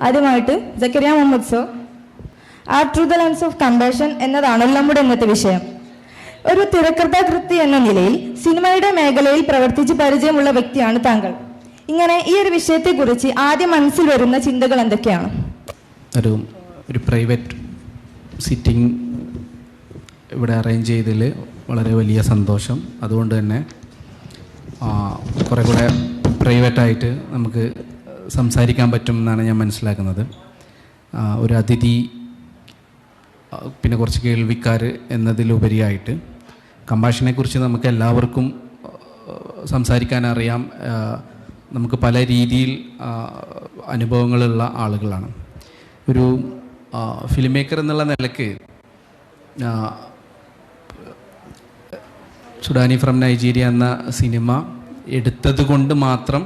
ആദ്യമായിട്ട് Zakariya Muhammad sir, art through the lens of compassion എന്നതാണല്ലോ നമ്മുടെ ഇന്നത്തെ വിഷയം. ഒരു തിരക്കഥാകൃത്ത് എന്ന നിലയിൽ സിനിമയുടെ മേഖലയിൽ പ്രവർത്തിച്ച് പരിചയമുള്ള വ്യക്തിയാണ് താങ്കൾ. ഇങ്ങനെ ഈ ഒരു വിഷയത്തെക്കുറിച്ച് ആദ്യം മനസ്സിൽ വരുന്ന ചിന്തകൾ എന്തൊക്കെയാണ്? ഒരു പ്രൈവറ്റ് സിറ്റിംഗ് ഇവിടെ അറേഞ്ച് ചെയ്തതിൽ വളരെ വലിയ സന്തോഷം. അതുകൊണ്ട് തന്നെ കുറേ കൂടെ പ്രൈവറ്റായിട്ട് നമുക്ക് സംസാരിക്കാൻ പറ്റും എന്നാണ് ഞാൻ മനസ്സിലാക്കുന്നത്. ഒരു അതിഥി പിന്നെ കുറച്ച് കേൾവിക്കാർ എന്നതിലുപരിയായിട്ട് കമ്പാഷനെക്കുറിച്ച് നമുക്ക് എല്ലാവർക്കും സംസാരിക്കാൻ അറിയാം. നമുക്ക് പല രീതിയിൽ അനുഭവങ്ങളുള്ള ആളുകളാണ്. ഒരു ഫിലിം മേക്കർ എന്നുള്ള നിലയ്ക്ക് സുഡാനി ഫ്രം നൈജീരിയ എന്ന സിനിമ എടുത്തത് കൊണ്ട് മാത്രം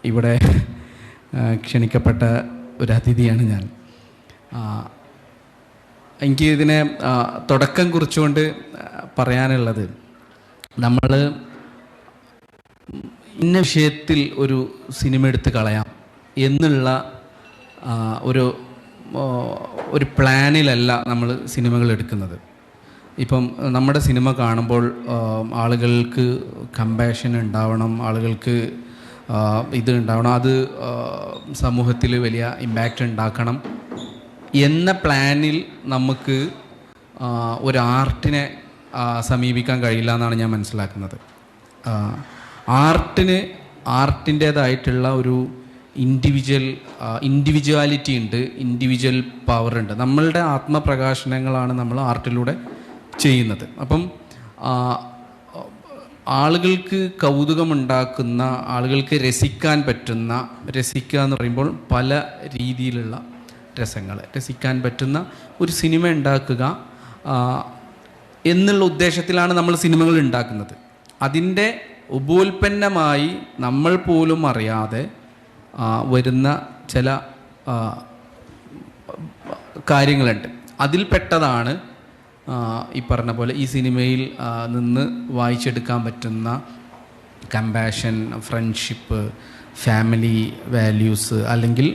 ഇവിടെ ക്ഷണിക്കപ്പെട്ട ഒരു അതിഥിയാണ് ഞാൻ. എനിക്ക് ഇതിനെ തുടക്കം കുറിച്ചുകൊണ്ട് പറയാനുള്ളത്, നമ്മൾ ഇന്ന വിഷയത്തിൽ ഒരു സിനിമ എടുത്ത് കളയാം എന്നുള്ള ഒരു പ്ലാനിലല്ല നമ്മൾ സിനിമകൾ എടുക്കുന്നത്. ഇപ്പം നമ്മുടെ സിനിമ കാണുമ്പോൾ ആളുകൾക്ക് കമ്പാഷൻ ഉണ്ടാവണം, ആളുകൾക്ക് ഇത് ഉണ്ടാവണം, അത് സമൂഹത്തിൽ വലിയ ഇമ്പാക്റ്റ് ഉണ്ടാക്കണം എന്ന പ്ലാനിൽ നമുക്ക് ഒരു ആർട്ടിനെ സമീപിക്കാൻ കഴിയില്ല എന്നാണ് ഞാൻ മനസ്സിലാക്കുന്നത്. ആർട്ടിൻ്റേതായിട്ടുള്ള ഒരു ഇൻഡിവിജ്വാലിറ്റി ഉണ്ട്, ഇൻഡിവിജ്വൽ പവർ ഉണ്ട്. നമ്മളുടെ ആത്മപ്രകാശനങ്ങളാണ് നമ്മൾ ആർട്ടിലൂടെ ചെയ്യുന്നത്. അപ്പം ആളുകൾക്ക് കൗതുകമുണ്ടാക്കുന്ന, ആളുകൾക്ക് രസിക്കാൻ പറ്റുന്ന, രസിക്കുക എന്ന് പറയുമ്പോൾ പല രീതിയിലുള്ള രസിക്കാൻ പറ്റുന്ന ഒരു സിനിമ ഉണ്ടാക്കുക എന്നുള്ള ഉദ്ദേശത്തിലാണ് നമ്മൾ സിനിമകൾ ഉണ്ടാക്കുന്നത്. അതിൻ്റെ ഉപോൽപ്പന്നമായി നമ്മൾ പോലും അറിയാതെ വരുന്ന ചില കാര്യങ്ങളുണ്ട്. അതിൽപ്പെട്ടതാണ് ഈ പറഞ്ഞ പോലെ ഈ സിനിമയിൽ നിന്ന് വായിച്ചെടുക്കാൻ പറ്റുന്ന കമ്പാഷൻ, ഫ്രണ്ട്ഷിപ്പ്, ഫാമിലി വാല്യൂസ്, അല്ലെങ്കിൽ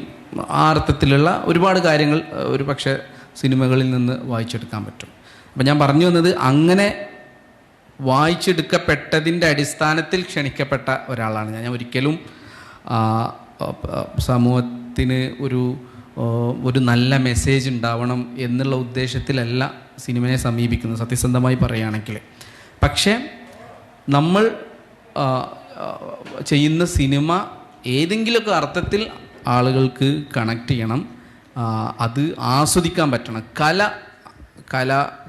ആ അർത്ഥത്തിലുള്ള ഒരുപാട് കാര്യങ്ങൾ ഒരു പക്ഷേ സിനിമകളിൽ നിന്ന് വായിച്ചെടുക്കാൻ പറ്റും. അപ്പം ഞാൻ പറഞ്ഞു വന്നത്, അങ്ങനെ വായിച്ചെടുക്കപ്പെട്ടതിൻ്റെ അടിസ്ഥാനത്തിൽ ക്ഷണിക്കപ്പെട്ട ഒരാളാണ് ഞാൻ. ഒരിക്കലും സമൂഹത്തിന് ഒരു നല്ല മെസ്സേജ് ഉണ്ടാവണം എന്നുള്ള ഉദ്ദേശത്തിലല്ല സിനിമയെ സമീപിക്കുന്നത്, സത്യസന്ധമായി പറയുകയാണെങ്കിൽ. പക്ഷേ നമ്മൾ ചെയ്യുന്ന സിനിമ ഏതെങ്കിലുമൊക്കെ അർത്ഥത്തിൽ ആളുകൾക്ക് കണക്ട് ചെയ്യണം, അത് ആസ്വദിക്കാൻ പറ്റണം,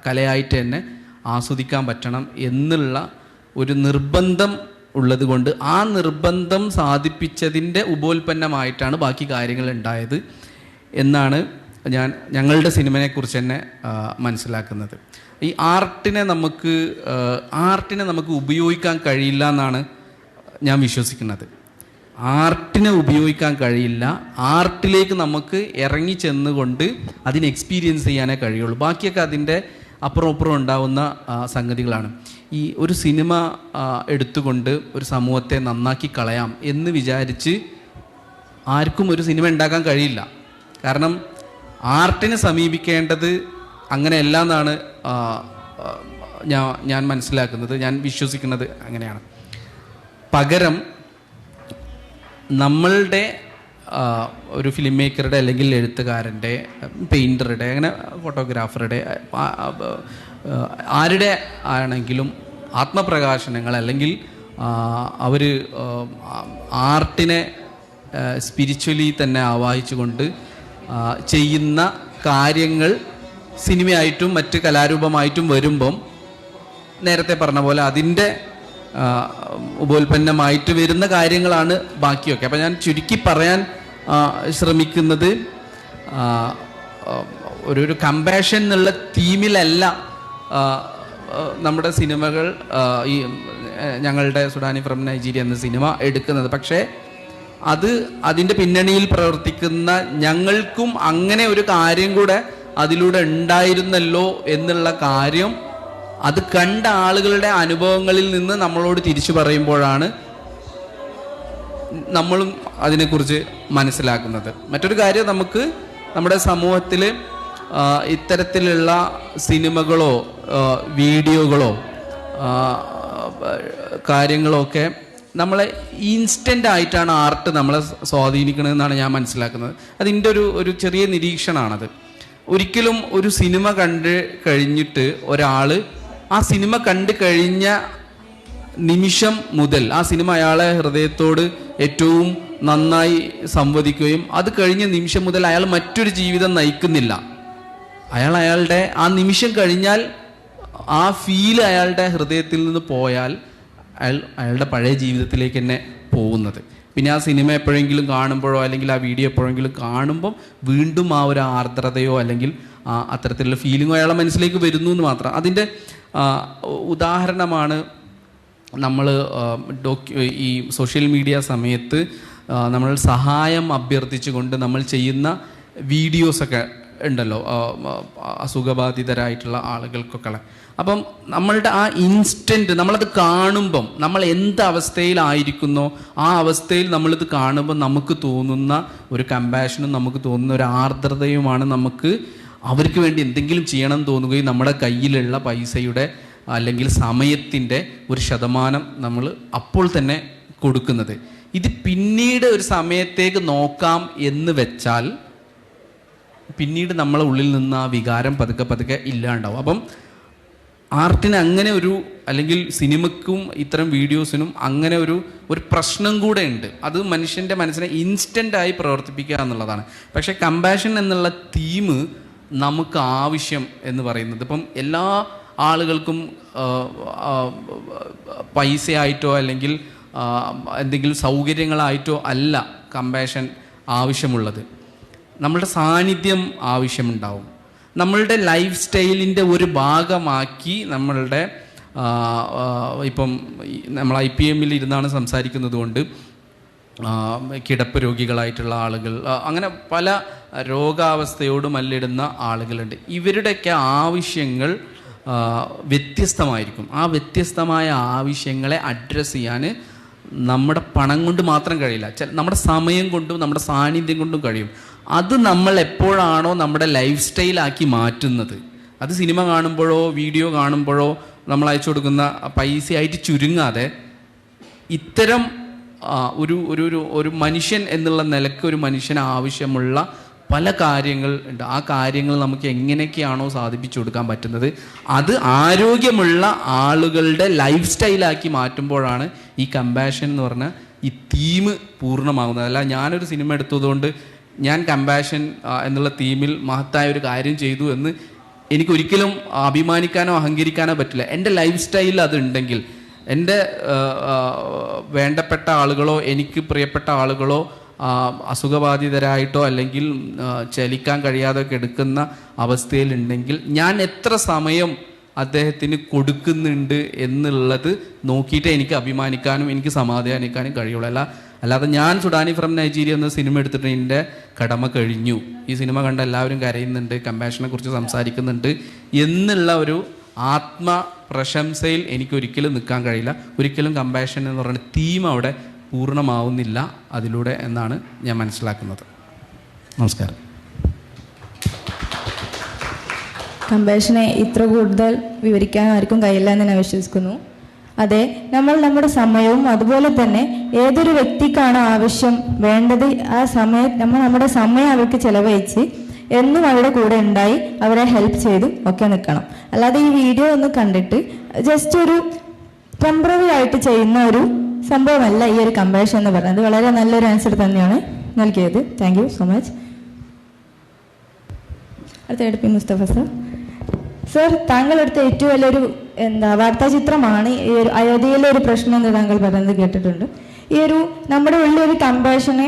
കലയായിട്ട് തന്നെ ആസ്വദിക്കാൻ പറ്റണം എന്നുള്ള ഒരു നിർബന്ധം ഉള്ളത് കൊണ്ട് ആ നിർബന്ധം സാധിപ്പിച്ചതിൻ്റെ ഉപോൽപ്പന്നമായിട്ടാണ് ബാക്കി കാര്യങ്ങൾ ഉണ്ടായത് എന്നാണ് ഞങ്ങളുടെ സിനിമയെക്കുറിച്ച് തന്നെ മനസ്സിലാക്കുന്നത്. ഈ ആർട്ടിനെ നമുക്ക് ഉപയോഗിക്കാൻ കഴിയില്ല എന്നാണ് ഞാൻ വിശ്വസിക്കുന്നത്. ആർട്ടിനെ ഉപയോഗിക്കാൻ കഴിയില്ല, ആർട്ടിലേക്ക് നമുക്ക് ഇറങ്ങി ചെന്നുകൊണ്ട് അതിനെ എക്സ്പീരിയൻസ് ചെയ്യാനേ കഴിയുള്ളൂ. ബാക്കിയൊക്കെ അതിൻ്റെ അപ്പുറം ഉണ്ടാവുന്ന സംഗതികളാണ്. ഈ ഒരു സിനിമ എടുത്തുകൊണ്ട് ഒരു സമൂഹത്തെ നന്നാക്കി കളയാം എന്ന് വിചാരിച്ച് ആർക്കും ഒരു സിനിമ ഉണ്ടാക്കാൻ കഴിയില്ല. കാരണം ആർട്ടിനെ സമീപിക്കേണ്ടത് അങ്ങനെയല്ല എന്നാണ് ഞാൻ മനസ്സിലാക്കുന്നത്, ഞാൻ വിശ്വസിക്കുന്നത് അങ്ങനെയാണ്. പകരം നമ്മളുടെ ഒരു ഫിലിം മേക്കറുടെ, അല്ലെങ്കിൽ എഴുത്തുകാരൻ്റെ, പെയിൻറ്ററുടെ, അങ്ങനെ ഫോട്ടോഗ്രാഫറുടെ, ആരുടെ ആണെങ്കിലും ആത്മപ്രകാശനങ്ങൾ, അല്ലെങ്കിൽ അവർ ആർട്ടിനെ സ്പിരിച്വലി തന്നെ ആവാഹിച്ചുകൊണ്ട് ചെയ്യുന്ന കാര്യങ്ങൾ സിനിമയായിട്ടും മറ്റ് കലാരൂപമായിട്ടും വരുമ്പം നേരത്തെ പറഞ്ഞ പോലെ അതിൻ്റെ ഉപോൽപ്പന്നമായിട്ട് വരുന്ന കാര്യങ്ങളാണ് ബാക്കിയൊക്കെ. അപ്പം ഞാൻ ചുരുക്കി പറയാൻ ശ്രമിക്കുന്നത്, ഒരു കമ്പാഷൻ എന്നുള്ള തീമിലല്ല നമ്മുടെ സിനിമകൾ, ഈ ഞങ്ങളുടെ സുഡാനി ഫ്രം നൈജീരിയ എന്ന സിനിമ എടുക്കുന്നത്. പക്ഷേ അതിൻ്റെ പിന്നണിയിൽ പ്രവർത്തിക്കുന്ന ഞങ്ങൾക്കും അങ്ങനെ ഒരു കാര്യം കൂടെ അതിലൂടെ ഉണ്ടായിരുന്നല്ലോ എന്നുള്ള കാര്യം അത് കണ്ട ആളുകളുടെ അനുഭവങ്ങളിൽ നിന്ന് നമ്മളോട് തിരിച്ചു പറയുമ്പോഴാണ് നമ്മളും അതിനെക്കുറിച്ച് മനസ്സിലാക്കുന്നത്. മറ്റൊരു കാര്യം, നമുക്ക് നമ്മുടെ സമൂഹത്തിൽ ഇത്തരത്തിലുള്ള സിനിമകളോ വീഡിയോകളോ കാര്യങ്ങളോ ഒക്കെ നമ്മളെ ഇൻസ്റ്റൻ്റ് ആയിട്ടാണ് ആർട്ട് നമ്മളെ സ്വാധീനിക്കണമെന്നാണ് ഞാൻ മനസ്സിലാക്കുന്നത്. അതിൻ്റെ ഒരു ചെറിയ നിരീക്ഷണമാണത്. ഒരിക്കലും ഒരു സിനിമ കണ്ട് കഴിഞ്ഞിട്ട് ഒരാൾ ആ സിനിമ കണ്ടു കഴിഞ്ഞ നിമിഷം മുതൽ ആ സിനിമ അയാളെ ഹൃദയത്തോട് ഏറ്റവും നന്നായി സംവദിക്കുകയും അത് കഴിഞ്ഞ നിമിഷം മുതൽ അയാൾ മറ്റൊരു ജീവിതം നയിക്കുന്നില്ല. അയാളുടെ ആ നിമിഷം കഴിഞ്ഞാൽ ആ ഫീൽ അയാളുടെ ഹൃദയത്തിൽ നിന്ന് പോയാൽ അയാളുടെ പഴയ ജീവിതത്തിലേക്ക് തന്നെ പോകുന്നത്. പിന്നെ ആ സിനിമ എപ്പോഴെങ്കിലും കാണുമ്പോഴോ അല്ലെങ്കിൽ ആ വീഡിയോ എപ്പോഴെങ്കിലും കാണുമ്പം വീണ്ടും ആ ഒരു ആർദ്രതയോ അല്ലെങ്കിൽ അത്തരത്തിലുള്ള ഫീലിങ്ങോ അയാളുടെ മനസ്സിലേക്ക് വരുന്നു എന്ന് മാത്രം. അതിൻ്റെ ഉദാഹരണമാണ് നമ്മൾ ഈ സോഷ്യൽ മീഡിയ സമയത്ത് നമ്മൾ സഹായം അഭ്യർത്ഥിച്ചുകൊണ്ട് നമ്മൾ ചെയ്യുന്ന വീഡിയോസൊക്കെ ഉണ്ടല്ലോ, അസുഖബാധിതരായിട്ടുള്ള ആളുകൾക്കൊക്കെ. അപ്പം നമ്മളുടെ ആ ഇൻസ്റ്റൻറ്റ് നമ്മളത് കാണുമ്പം നമ്മൾ എന്ത് അവസ്ഥയിലായിരിക്കുന്നോ ആ അവസ്ഥയിൽ നമ്മളിത് കാണുമ്പോൾ നമുക്ക് തോന്നുന്ന ഒരു കമ്പാഷനും നമുക്ക് തോന്നുന്ന ഒരു ആർദ്രതയുമാണ് നമുക്ക് അവർക്ക് വേണ്ടി എന്തെങ്കിലും ചെയ്യണം തോന്നുകയും നമ്മുടെ കയ്യിലുള്ള പൈസയുടെ അല്ലെങ്കിൽ സമയത്തിൻ്റെ ഒരു ശതമാനം നമ്മൾ അപ്പോൾ തന്നെ കൊടുക്കുന്നത്. ഇത് പിന്നീട് ഒരു സമയത്തേക്ക് നോക്കാം എന്ന് വെച്ചാൽ പിന്നീട് നമ്മളെ ഉള്ളിൽ നിന്ന് ആ വികാരം പതുക്കെ ഇല്ലാണ്ടാവും. അപ്പം ആർട്ടിന് അങ്ങനെ ഒരു, അല്ലെങ്കിൽ സിനിമയ്ക്കും ഇത്തരം വീഡിയോസിനും അങ്ങനെ ഒരു പ്രശ്നം കൂടെ ഉണ്ട്. അത് മനുഷ്യൻ്റെ മനസ്സിനെ ഇൻസ്റ്റൻ്റായി പ്രവർത്തിപ്പിക്കുക എന്നുള്ളതാണ്. പക്ഷേ കമ്പാഷൻ എന്നുള്ള തീം നമുക്ക് ആവശ്യം എന്ന് പറയുന്നത് ഇപ്പം എല്ലാ ആളുകൾക്കും പൈസയായിട്ടോ അല്ലെങ്കിൽ എന്തെങ്കിലും സൗകര്യങ്ങളായിട്ടോ അല്ല കമ്പാഷൻ ആവശ്യമുള്ളത്. നമ്മളുടെ സാന്നിധ്യം ആവശ്യമുണ്ടാവും. നമ്മളുടെ ലൈഫ് സ്റ്റൈലിൻ്റെ ഒരു ഭാഗമാക്കി നമ്മളുടെ ഇപ്പം നമ്മൾ IPM ഇരുന്നാണ് സംസാരിക്കുന്നത് കൊണ്ട് കിടപ്പ് രോഗികളായിട്ടുള്ള ആളുകൾ, അങ്ങനെ പല രോഗാവസ്ഥയോട് മല്ലിടുന്ന ആളുകളുണ്ട്. ഇവരുടെയൊക്കെ ആവശ്യങ്ങൾ വ്യത്യസ്തമായിരിക്കും. ആ വ്യത്യസ്തമായ ആവശ്യങ്ങളെ അഡ്രസ്സ് ചെയ്യാൻ നമ്മുടെ പണം കൊണ്ട് മാത്രം കഴിയില്ല, നമ്മുടെ സമയം കൊണ്ടും നമ്മുടെ സാന്നിധ്യം കൊണ്ടും കഴിയും. അത് നമ്മൾ എപ്പോഴാണോ നമ്മുടെ ലൈഫ് സ്റ്റൈലാക്കി മാറ്റുന്നത്, അത് സിനിമ കാണുമ്പോഴോ വീഡിയോ കാണുമ്പോഴോ നമ്മൾ അയച്ചു കൊടുക്കുന്ന പൈസയായിട്ട് ചുരുങ്ങാതെ ഇത്തരം ഒരു മനുഷ്യൻ എന്നുള്ള നിലക്ക് ഒരു മനുഷ്യന് ആവശ്യമുള്ള പല കാര്യങ്ങൾ ഉണ്ട്. ആ കാര്യങ്ങൾ നമുക്ക് എങ്ങനെയൊക്കെയാണോ സാധിപ്പിച്ചു കൊടുക്കാൻ പറ്റുന്നത് അത് ആരോഗ്യമുള്ള ആളുകളുടെ ലൈഫ് സ്റ്റൈലാക്കി മാറ്റുമ്പോഴാണ് ഈ കമ്പാഷൻ എന്ന് പറഞ്ഞ ഈ തീം പൂർണ്ണമാകുന്നത്. അല്ല ഞാനൊരു സിനിമ എടുത്തതുകൊണ്ട് ഞാൻ കമ്പാഷൻ എന്നുള്ള തീമിൽ മഹത്തായ ഒരു കാര്യം ചെയ്തു എന്ന് എനിക്കൊരിക്കലും അഭിമാനിക്കാനോ അഹങ്കരിക്കാനോ പറ്റില്ല. എൻ്റെ ലൈഫ് സ്റ്റൈലിൽ അതുണ്ടെങ്കിൽ എൻ്റെ വേണ്ടപ്പെട്ട ആളുകളോ എനിക്ക് പ്രിയപ്പെട്ട ആളുകളോ അസുഖബാധിതരായിട്ടോ അല്ലെങ്കിൽ ചലിക്കാൻ കഴിയാതെ എടുക്കുന്ന അവസ്ഥയിലുണ്ടെങ്കിൽ ഞാൻ എത്ര സമയം അദ്ദേഹത്തിന് കൊടുക്കുന്നുണ്ട് എന്നുള്ളത് നോക്കിയിട്ടേ എനിക്ക് അഭിമാനിക്കാനും എനിക്ക് സമാധാനിക്കാനും കഴിയുള്ളൂ. അല്ലാതെ ഞാൻ സുഡാനി ഫ്രം നൈജീരിയ എന്ന സിനിമ എടുത്തിട്ട് എൻ്റെ കടമ കഴിഞ്ഞു, ഈ സിനിമ കണ്ട എല്ലാവരും കരയുന്നുണ്ട്, കമ്പാഷനെ കുറിച്ച് സംസാരിക്കുന്നുണ്ട് എന്നുള്ള ഒരു ആത്മപ്രശംസയിൽ എനിക്കൊരിക്കലും നിൽക്കാൻ കഴിയില്ല. ഒരിക്കലും കമ്പാഷൻ എന്ന് പറയുന്ന തീം അവിടെ പൂർണ്ണമാവുന്നില്ല അതിലൂടെ എന്നാണ് ഞാൻ മനസ്സിലാക്കുന്നത്. നമസ്കാരം. കമ്പാഷനെ ഇത്ര കൂടുതൽ വിവരിക്കാൻ ആർക്കും കഴിയില്ല എന്ന് ഞാൻ വിശ്വസിക്കുന്നു. അതെ, നമ്മൾ നമ്മുടെ സമയവും അതുപോലെ തന്നെ ഏതൊരു വ്യക്തിക്കാണ് ആവശ്യം വേണ്ടത് ആ നമ്മൾ നമ്മുടെ സമയം അവർക്ക് ചിലവഴിച്ച് എന്നും അവരുടെ കൂടെ ഉണ്ടായി അവരെ ഹെൽപ്പ് ചെയ്തും ഒക്കെ നിൽക്കണം. അല്ലാതെ ഈ വീഡിയോ ഒന്ന് കണ്ടിട്ട് ജസ്റ്റ് ഒരു ടെമ്പററി ആയിട്ട് ചെയ്യുന്ന ഒരു സംഭവമല്ല ഈ ഒരു കമ്പാഷൻ എന്ന് പറയുന്നത്. വളരെ നല്ലൊരു ആൻസർ തന്നെയാണ് നൽകിയത്. Thank you so much. അടുത്ത പി മുസ്തഫ സർ. സർ, താങ്കളെടുത്ത ഏറ്റവും വലിയൊരു വാർത്താ ചിത്രമാണ് ഈ ഒരു അയോധ്യയിലെ ഒരു പ്രശ്നം എന്ന് താങ്കൾ പറയുന്നത് കേട്ടിട്ടുണ്ട്. ഈ ഒരു നമ്മുടെ ഉള്ളിൽ ഒരു കമ്പാഷനെ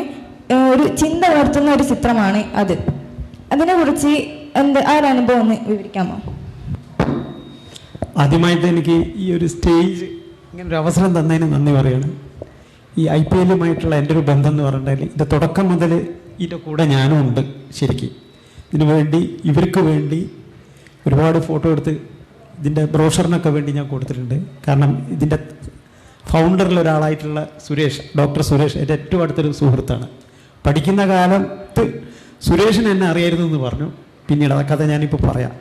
ഒരു ചിന്ത ഉണർത്തുന്ന ഒരു ചിത്രമാണ് അത്. അതിനെക്കുറിച്ച് ആ ഒരു അനുഭവം ഒന്ന് വിവരിക്കാമോ? ആദ്യമായിട്ട് എനിക്ക് ഈ ഒരു സ്റ്റേജ് ഇങ്ങനൊരു അവസരം തന്നതിന് നന്ദി പറയണം. ഈ IPLുമായിട്ടുള്ള എൻ്റെ ഒരു ബന്ധം എന്ന് പറഞ്ഞാൽ ഇത് തുടക്കം മുതൽ ഇതിൻ്റെ കൂടെ ഞാനും ഉണ്ട്. ശരിക്കും ഇതിനു വേണ്ടി ഇവർക്ക് വേണ്ടി ഒരുപാട് ഫോട്ടോ എടുത്ത് ഇതിൻ്റെ ബ്രോഷറിനൊക്കെ വേണ്ടി ഞാൻ കൊടുത്തിട്ടുണ്ട്. കാരണം ഇതിൻ്റെ ഫൗണ്ടറിലൊരാളായിട്ടുള്ള സുരേഷ്, ഡോക്ടർ സുരേഷ് എൻ്റെ ഏറ്റവും അടുത്തൊരു സുഹൃത്താണ്. പഠിക്കുന്ന കാലത്ത് സുരേഷിന് എന്നെ അറിയായിരുന്നു എന്ന് പറഞ്ഞു. പിന്നീട് ആ കഥ ഞാനിപ്പോൾ പറയാം.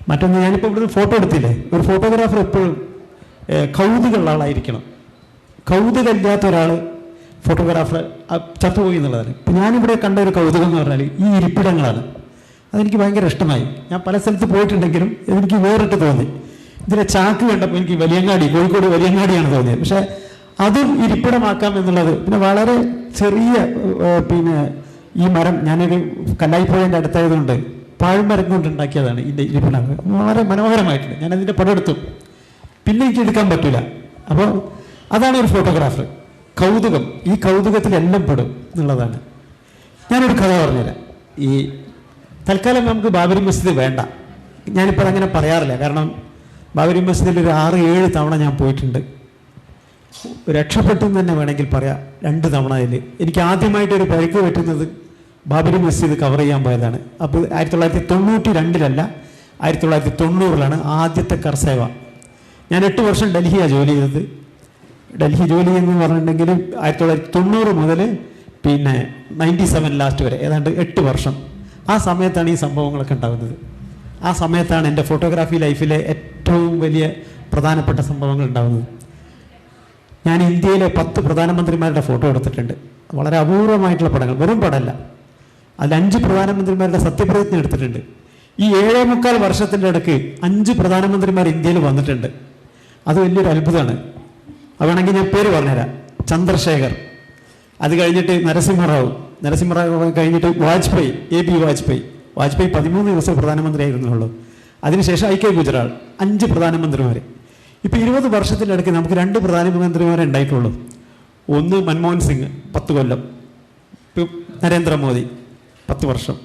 മറ്റൊന്ന്, ഞാനിപ്പോൾ ഇവിടുന്ന് ഫോട്ടോ എടുത്തില്ലേ, ഒരു ഫോട്ടോഗ്രാഫർ എപ്പോഴും കൗതുകമുള്ള ആളായിരിക്കണം. കൗതുകമില്ലാത്ത ഒരാൾ ഫോട്ടോഗ്രാഫർ ചത്തുപോയി എന്നുള്ളതാണ്. ഇപ്പം ഞാനിവിടെ കണ്ട ഒരു കൗതുകം എന്ന് പറഞ്ഞാൽ ഈ ഇരിപ്പിടങ്ങളാണ്. അതെനിക്ക് ഭയങ്കര ഇഷ്ടമായി. ഞാൻ പല സ്ഥലത്ത് പോയിട്ടുണ്ടെങ്കിലും എനിക്ക് വേറിട്ട് തോന്നി. ഇതിലെ ചാക്ക് കണ്ടപ്പോൾ എനിക്ക് വലിയങ്ങാടി, കോഴിക്കോട് വലിയങ്ങാടിയാണ് തോന്നിയത്. പക്ഷേ അതും ഇരിപ്പിടമാക്കാം എന്നുള്ളത്. പിന്നെ വളരെ ചെറിയ പിന്നെ ഈ മരം, ഞാനൊരു കല്ലായിപ്പുഴേൻ്റെ അടുത്തായതുകൊണ്ട് പാഴ്മരം കൊണ്ട് ഉണ്ടാക്കിയതാണ് ഇതിൻ്റെ ഇരിപ്പിടം. വളരെ മനോഹരമായിട്ടുണ്ട്. ഞാനതിൻ്റെ പടം എടുത്തു. പിന്നെ എനിക്ക് എടുക്കാൻ പറ്റില്ല. അപ്പോൾ അതാണ് ഒരു ഫോട്ടോഗ്രാഫർ. കൗതുകം, ഈ കൗതുകത്തിലെല്ലാം പെടും എന്നുള്ളതാണ്. ഞാനൊരു കഥ പറഞ്ഞുതരാം. ഈ തൽക്കാലം നമുക്ക് ബാബരി മസ്ജിദ് വേണ്ട. ഞാനിപ്പോൾ അങ്ങനെ പറയാറില്ല. കാരണം ബാബരി മസ്ജിദിൽ ഒരു 6-7 തവണ ഞാൻ പോയിട്ടുണ്ട്. രക്ഷപ്പെട്ടു എന്ന് തന്നെ വേണമെങ്കിൽ പറയാം. 2 തവണ അതിൽ എനിക്ക് ആദ്യമായിട്ടൊരു പരിക്ക് പറ്റുന്നത് ബാബരി മസ്ജിദ് കവർ ചെയ്യാൻ പോയതാണ്. അപ്പോൾ 1992-ലല്ല, 1990-ലാണ് ആദ്യത്തെ കർസേവ. ഞാൻ 8 വർഷം ഡൽഹിയാണ് ജോലി ചെയ്തത്. ഡൽഹി ജോലി എന്ന് പറഞ്ഞിട്ടുണ്ടെങ്കിൽ 1990 മുതൽ പിന്നെ 97 ലാസ്റ്റ് വരെ, ഏതാണ്ട് 8 വർഷം. ആ സമയത്താണ് ഈ സംഭവങ്ങളൊക്കെ ഉണ്ടാകുന്നത്. ആ സമയത്താണ് എൻ്റെ ഫോട്ടോഗ്രാഫി ലൈഫിലെ ഏറ്റവും വലിയ പ്രധാനപ്പെട്ട സംഭവങ്ങൾ ഉണ്ടാകുന്നത്. ഞാൻ ഇന്ത്യയിലെ 10 പ്രധാനമന്ത്രിമാരുടെ ഫോട്ടോ എടുത്തിട്ടുണ്ട്. വളരെ അപൂർവമായിട്ടുള്ള പടങ്ങൾ, വെറും പടമല്ല. അതിൽ 5 പ്രധാനമന്ത്രിമാരുടെ സത്യപ്രതിജ്ഞ എടുത്തിട്ടുണ്ട്. ഈ 7.25 വർഷത്തിൻ്റെ ഇടയ്ക്ക് 5 പ്രധാനമന്ത്രിമാർ ഇന്ത്യയിൽ വന്നിട്ടുണ്ട്. അത് വലിയൊരു അത്ഭുതമാണ്. അതാണെങ്കിൽ ഞാൻ പേര് പറഞ്ഞുതരാം. ചന്ദ്രശേഖർ, അത് കഴിഞ്ഞിട്ട് നരസിംഹറാവു കഴിഞ്ഞിട്ട് വാജ്പേയി, AB വാജ്പേയി 13 ദിവസം പ്രധാനമന്ത്രിയായിരുന്നുള്ളൂ. അതിനുശേഷം IK ഗുജറാൾ, 5 പ്രധാനമന്ത്രിമാർ. ഇപ്പം 20 വർഷത്തിനിടയ്ക്ക് നമുക്ക് 2 പ്രധാനമന്ത്രിമാരെ ഉണ്ടായിട്ടുള്ളൂ. ഒന്ന് മൻമോഹൻ സിംഗ് 10 കൊല്ലം, നരേന്ദ്രമോദി 10 വർഷം.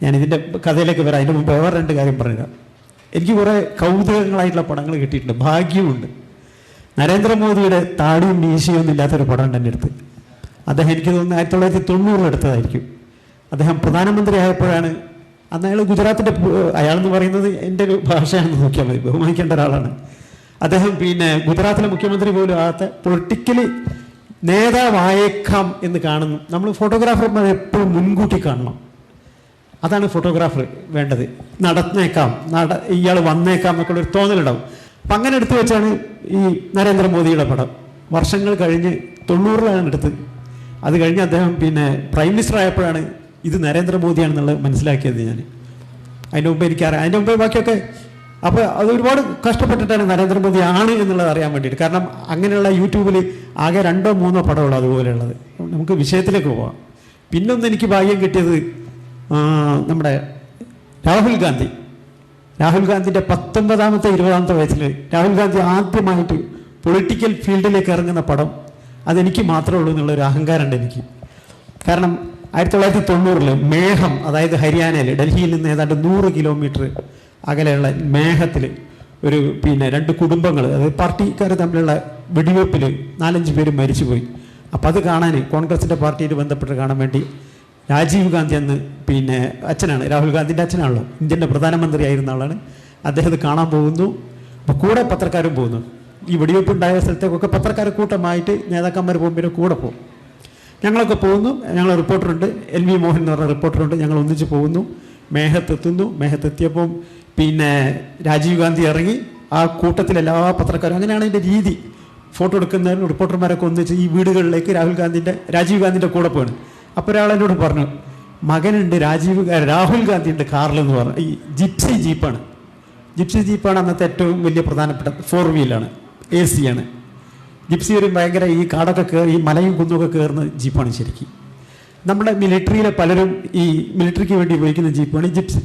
ഞാനിതിൻ്റെ കഥയിലേക്ക് വരാം. അതിൻ്റെ മുമ്പ് വേറെ 2 കാര്യം പറഞ്ഞുതരാം. എനിക്ക് കുറേ കൗതുകങ്ങളായിട്ടുള്ള പടങ്ങൾ കിട്ടിയിട്ടുണ്ട്, ഭാഗ്യമുണ്ട്. നരേന്ദ്രമോദിയുടെ താടിയും മീശയും ഒന്നും ഇല്ലാത്തൊരു പടം ഉണ്ട് എൻ്റെ അടുത്ത്. അദ്ദേഹം എനിക്ക് തോന്നുന്നു 1990 എടുത്തതായിരിക്കും. അദ്ദേഹം പ്രധാനമന്ത്രി ആയപ്പോഴാണ്. അന്ന് അയാൾ ഗുജറാത്തിൻ്റെ, അയാളെന്ന് പറയുന്നത് എൻ്റെ ഒരു ഭാഷയാണെന്ന് നോക്കിയാൽ മതി, ബഹുമാനിക്കേണ്ട ഒരാളാണ് അദ്ദേഹം. പിന്നെ ഗുജറാത്തിലെ മുഖ്യമന്ത്രി പോലും ആകാത്ത പൊളിറ്റിക്കലി നേതാവായേക്കാം എന്ന് കാണുന്നു. നമ്മൾ ഫോട്ടോഗ്രാഫർമാർ എപ്പോഴും മുൻകൂട്ടി കാണണം. അതാണ് ഫോട്ടോഗ്രാഫർ വേണ്ടത്. നടന്നേക്കാം, ഇയാൾ വന്നേക്കാം എന്നൊക്കെ ഒരു തോന്നലുണ്ടാവും. അപ്പം അങ്ങനെ എടുത്തു വെച്ചാണ് ഈ നരേന്ദ്രമോദിയുടെ പടം. വർഷങ്ങൾ കഴിഞ്ഞ് 90-ലാണ് എടുത്തത്. അത് കഴിഞ്ഞ് അദ്ദേഹം പിന്നെ പ്രൈം മിനിസ്റ്റർ ആയപ്പോഴാണ് ഇത് നരേന്ദ്രമോദിയാണെന്നുള്ളത് മനസ്സിലാക്കിയത് ഞാൻ. അതിൻ്റെ മുമ്പ് എനിക്കറിയാം. അതിൻ്റെ മുമ്പ് ബാക്കിയൊക്കെ. അപ്പോൾ അത് ഒരുപാട് കഷ്ടപ്പെട്ടിട്ടാണ് നരേന്ദ്രമോദി ആണ് എന്നുള്ളത് അറിയാൻ വേണ്ടിയിട്ട്. കാരണം അങ്ങനെയുള്ള യൂട്യൂബിൽ ആകെ 2-3 പടമുള്ളൂ അതുപോലെയുള്ളത്. നമുക്ക് വിഷയത്തിലേക്ക് പോവാം. പിന്നൊന്ന് എനിക്ക് ഭാഗ്യം കിട്ടിയത് നമ്മുടെ രാഹുൽ ഗാന്ധിൻ്റെ 19-ാമത്തെ 20-ാമത്തെ വയസ്സിൽ രാഹുൽ ഗാന്ധി ആദ്യമായിട്ട് പൊളിറ്റിക്കൽ ഫീൽഡിലേക്ക് ഇറങ്ങുന്ന പടം അതെനിക്ക് മാത്രമേ ഉള്ളൂ എന്നുള്ളൊരു അഹങ്കാരമുണ്ട് എനിക്ക്. കാരണം 1990 മേഘം, അതായത് ഹരിയാനയിൽ, ഡൽഹിയിൽ നിന്ന് ഏതാണ്ട് 100 കിലോമീറ്റർ അകലെയുള്ള മേഘത്തിൽ ഒരു പിന്നെ 2 കുടുംബങ്ങൾ, അതായത് പാർട്ടിക്കാർ തമ്മിലുള്ള വെടിവെപ്പിൽ 4-5 പേര് മരിച്ചുപോയി. അപ്പോൾ അത് കാണാൻ, കോൺഗ്രസിൻ്റെ പാർട്ടിയിൽ ബന്ധപ്പെട്ട് കാണാൻ വേണ്ടി രാജീവ് ഗാന്ധി അന്ന് പിന്നെ അച്ഛനാണ്, രാഹുൽ ഗാന്ധിൻ്റെ അച്ഛനാണല്ലോ, ഇന്ത്യൻ്റെ പ്രധാനമന്ത്രി ആയിരുന്ന ആളാണ്. അദ്ദേഹം അത് കാണാൻ പോകുന്നു. അപ്പോൾ കൂടെ പത്രക്കാരും പോകുന്നു. ഈ വെടിവെപ്പ് ഉണ്ടായ സ്ഥലത്തേക്കൊക്കെ പത്രക്കാർ കൂട്ടമായിട്ട് നേതാക്കന്മാർ പോകുമ്പോൾ കൂടെ പോകും. ഞങ്ങളൊക്കെ പോകുന്നു. ഞങ്ങൾ റിപ്പോർട്ടറുണ്ട്, LV മോഹൻ എന്ന് പറഞ്ഞ റിപ്പോർട്ടറുണ്ട്. ഞങ്ങൾ ഒന്നിച്ച് പോകുന്നു. മേഘത്തെത്തുന്നു. മേഘത്തെത്തിയപ്പം പിന്നെ രാജീവ് ഗാന്ധി ഇറങ്ങി. ആ കൂട്ടത്തിൽ എല്ലാ പത്രക്കാരും, അങ്ങനെയാണ് അതിൻ്റെ രീതി. ഫോട്ടോ എടുക്കുന്നവരും റിപ്പോർട്ടർമാരൊക്കെ ഒന്നിച്ച് ഈ വീടുകളിലേക്ക് രാജീവ് ഗാന്ധിൻ്റെ കൂടെ പോകണം. അപ്പോൾ ഒരാളെന്നോട് പറഞ്ഞു, മകനുണ്ട് രാഹുൽ ഗാന്ധിയുണ്ട് കാറിലെന്ന് പറഞ്ഞു. ഈ ജിപ്സി ജീപ്പാണ് അന്നത്തെ ഏറ്റവും വലിയ പ്രധാനപ്പെട്ട 4 വീലാണ്, AC ആണ്. ജിപ്സി ഒരു ഭയങ്കര ഈ കാടൊക്കെ കയറി ഈ മലയും കുന്നുമൊക്കെ കയറുന്ന ജീപ്പാണ് ശരിക്കും. നമ്മുടെ മിലിറ്ററിയിലെ പലരും ഈ മിലിറ്ററിക്ക് വേണ്ടി ഉപയോഗിക്കുന്ന ജീപ്പാണ് ജിപ്സി.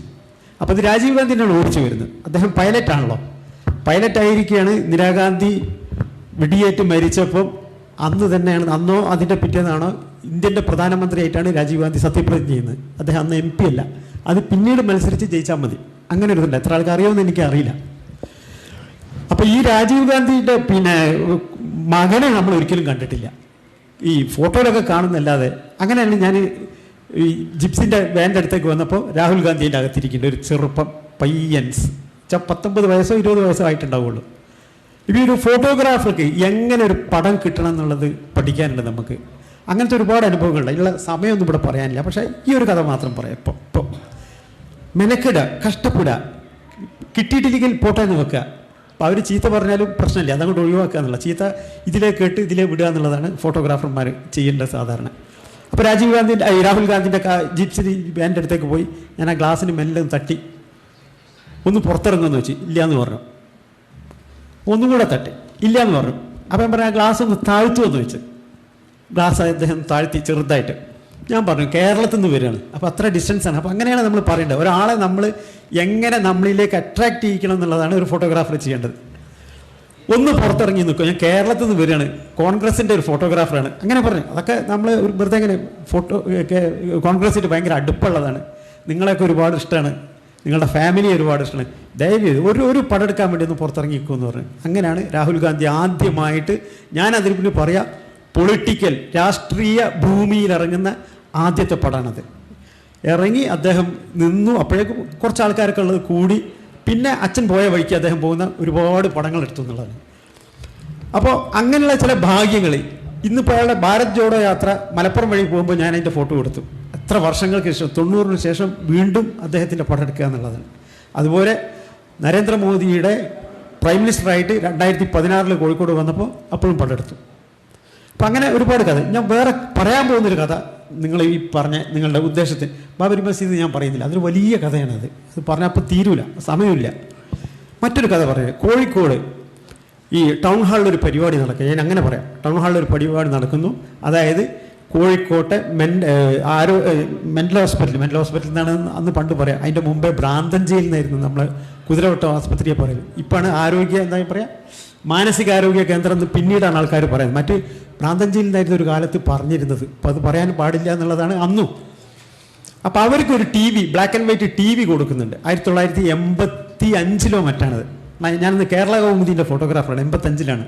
അപ്പോൾ ഇത് രാജീവ് ഗാന്ധിനാണ് ഓടിച്ചു വരുന്നത്. അദ്ദേഹം പൈലറ്റാണല്ലോ. പൈലറ്റായിരിക്കുകയാണ്. ഇന്ദിരാഗാന്ധി വെടിയേറ്റ് മരിച്ചപ്പം അന്ന് തന്നെയാണ്, അന്നോ അതിൻ്റെ പിറ്റേന്നാണോ, ഇന്ത്യൻ്റെ പ്രധാനമന്ത്രിയായിട്ടാണ് രാജീവ് ഗാന്ധി സത്യപ്രതിജ്ഞ ചെയ്യുന്നത്. അദ്ദേഹം അന്ന് MP അല്ല, അത് പിന്നീട് മത്സരിച്ച് ജയിച്ചാൽ മതി. അങ്ങനെ ഒരു ഇതുണ്ട്. എത്ര ആൾക്ക് അറിയാമെന്ന് എനിക്കറിയില്ല. അപ്പോൾ ഈ രാജീവ് ഗാന്ധിയുടെ പിന്നെ മകനെ നമ്മൾ ഒരിക്കലും കണ്ടിട്ടില്ല, ഈ ഫോട്ടോയിലൊക്കെ കാണുന്നല്ലാതെ. അങ്ങനെയാണ് ഞാൻ ഈ ജിപ്സിൻ്റെ വാൻ്റെ അടുത്തേക്ക് വന്നപ്പോൾ രാഹുൽ ഗാന്ധിൻ്റെ അകത്തിരിക്കേണ്ട ഒരു ചെറുപ്പം പയ്യൻസ്, 19 വയസ്സോ 20 വയസ്സോ ആയിട്ടുണ്ടാവുള്ളൂ. ഇപ്പോൾ ഒരു ഫോട്ടോഗ്രാഫർക്ക് എങ്ങനെ ഒരു പടം കിട്ടണം എന്നുള്ളത് പഠിക്കാനുണ്ട് നമുക്ക്. അങ്ങനത്തെ ഒരുപാട് അനുഭവങ്ങളുണ്ട്. ഉള്ള സമയമൊന്നും ഇവിടെ പറയാനില്ല. പക്ഷേ ഈ ഒരു കഥ മാത്രം പറയാം. ഇപ്പോൾ മെനക്കിടുക, കഷ്ടപ്പെടുക, കിട്ടിയിട്ടില്ലെങ്കിൽ പോട്ടെ എന്ന് വെക്കുക. അപ്പോൾ അവർ ചീത്ത പറഞ്ഞാലും പ്രശ്നമില്ല, അതങ്ങോട്ട് ഒഴിവാക്കുക എന്നുള്ള. ചീത്ത ഇതിലേ കേട്ട് ഇതിലേ വിടുക എന്നുള്ളതാണ് ഫോട്ടോഗ്രാഫർമാർ ചെയ്യേണ്ടത് സാധാരണ. അപ്പോൾ രാഹുൽ ഗാന്ധിൻ്റെ ജിപ്സി ബാൻ്റെ അടുത്തേക്ക് പോയി ഞാൻ ആ ഗ്ലാസ്സിന് മെല്ലെ തട്ടി, ഒന്ന് പുറത്തിറങ്ങുമെന്ന് വെച്ച്, ഇല്ല എന്ന് പറഞ്ഞു. ഒന്നും കൂടെ തട്ടി, ഇല്ല എന്ന് പറഞ്ഞു. അപ്പം ഞാൻ പറഞ്ഞു ആ ഗ്ലാസ് ഒന്ന് താഴ്ത്തുമെന്ന് വെച്ച്. ഗ്ലാസ് അദ്ദേഹം താഴ്ത്തി ചെറുതായിട്ട്. ഞാൻ പറഞ്ഞു കേരളത്തിൽ നിന്ന് വരികയാണ്, അപ്പോൾ അത്ര ഡിസ്റ്റൻസാണ്. അപ്പോൾ അങ്ങനെയാണ് നമ്മൾ പറയേണ്ടത്. ഒരാളെ നമ്മൾ എങ്ങനെ നമ്മളിലേക്ക് അട്രാക്റ്റ് ചെയ്യിക്കണം എന്നുള്ളതാണ് ഒരു ഫോട്ടോഗ്രാഫർ ചെയ്യേണ്ടത്. ഒന്ന് പുറത്തിറങ്ങി നിൽക്കും, ഞാൻ കേരളത്തിൽ നിന്ന് വരികയാണ്, കോൺഗ്രസിൻ്റെ ഒരു ഫോട്ടോഗ്രാഫറാണ്, അങ്ങനെ പറഞ്ഞു. അതൊക്കെ നമ്മൾ വെറുതെ ഇങ്ങനെ കോൺഗ്രസിൻ്റെ ഭയങ്കര അടുപ്പുള്ളതാണ്, നിങ്ങളെയൊക്കെ ഒരുപാട് ഇഷ്ടമാണ്, നിങ്ങളുടെ ഫാമിലി ഒരുപാട് ഇഷ്ടമാണ്, ദയവേത് ഒരു പടം എടുക്കാൻ വേണ്ടി ഒന്ന് പുറത്തിറങ്ങി നിൽക്കുമെന്ന് പറഞ്ഞു. അങ്ങനെയാണ് രാഹുൽ ഗാന്ധി ആദ്യമായിട്ട്, ഞാൻ അതിന് പിന്നെ പറയാം, പൊളിറ്റിക്കൽ രാഷ്ട്രീയ ഭൂമിയിൽ ഇറങ്ങുന്ന ആദ്യത്തെ പടമാണത്. ഇറങ്ങി അദ്ദേഹം നിന്നു. അപ്പോഴേക്കും കുറച്ച് ആൾക്കാരൊക്കെ ഉള്ളത് കൂടി. പിന്നെ അച്ഛൻ പോയ വഴിക്ക് അദ്ദേഹം പോകുന്ന ഒരുപാട് പടങ്ങൾ എടുത്തു എന്നുള്ളതാണ്. അപ്പോൾ അങ്ങനെയുള്ള ചില ഭാഗ്യങ്ങൾ. ഇന്നിപ്പോൾ അയാളുടെ ഭാരത് ജോഡോ യാത്ര മലപ്പുറം വഴി പോകുമ്പോൾ ഞാൻ അതിൻ്റെ ഫോട്ടോ കൊടുത്തു. എത്ര വർഷങ്ങൾക്ക് ശേഷം, 90-ന് ശേഷം വീണ്ടും അദ്ദേഹത്തിൻ്റെ പടം എടുക്കുക എന്നുള്ളതാണ്. അതുപോലെ നരേന്ദ്രമോദിയുടെ പ്രൈം മിനിസ്റ്ററായിട്ട് 2016 കോഴിക്കോട് വന്നപ്പോൾ അപ്പോഴും പടം എടുത്തു. അപ്പം അങ്ങനെ ഒരുപാട് കഥ. ഞാൻ വേറെ പറയാൻ പോകുന്നൊരു കഥ നിങ്ങൾ ഈ പറഞ്ഞ നിങ്ങളുടെ ഉദ്ദേശത്തിന് ബാബരി മസ്ജിദ് ഞാൻ പറയുന്നില്ല, അതൊരു വലിയ കഥയാണത്. അത് പറഞ്ഞപ്പോൾ തീരൂല, സമയമില്ല. മറ്റൊരു കഥ പറയുന്നത്, കോഴിക്കോട് ഈ ടൗൺ ഹാളിലൊരു പരിപാടി നടക്കുക. ഞാൻ അങ്ങനെ പറയാം, ടൗൺ ഹാളിലൊരു പരിപാടി നടക്കുന്നു. അതായത് കോഴിക്കോട്ടെ മെൻ്റൽ ഹോസ്പിറ്റലിൽ നിന്നാണ് അന്ന് പണ്ട് പറയാം. അതിൻ്റെ മുമ്പേ ഭ്രാന്തഞ്ചേരിയിൽ നിന്നായിരുന്നു നമ്മൾ കുതിരവട്ടം ആസ്പത്രിയെ പറയുന്നത്. ഇപ്പോഴാണ് ആരോഗ്യ എന്താ പറയുക, മാനസികാരോഗ്യ കേന്ദ്രം എന്ന് പിന്നീടാണ് ആൾക്കാർ പറയുന്നത്. മറ്റ് ഭ്രാന്തഞ്ചേരിയിൽ നിന്നായിരുന്നു ഒരു കാലത്ത് പറഞ്ഞിരുന്നത്. അപ്പോൾ അത് പറയാൻ പാടില്ല എന്നുള്ളതാണ് അന്നും. അപ്പോൾ അവർക്കൊരു TV, black and white TV കൊടുക്കുന്നുണ്ട്. 1985 മറ്റാണത്. ഞാനിന്ന് കേരള കൗമുദിൻ്റെ ഫോട്ടോഗ്രാഫറാണ്, 85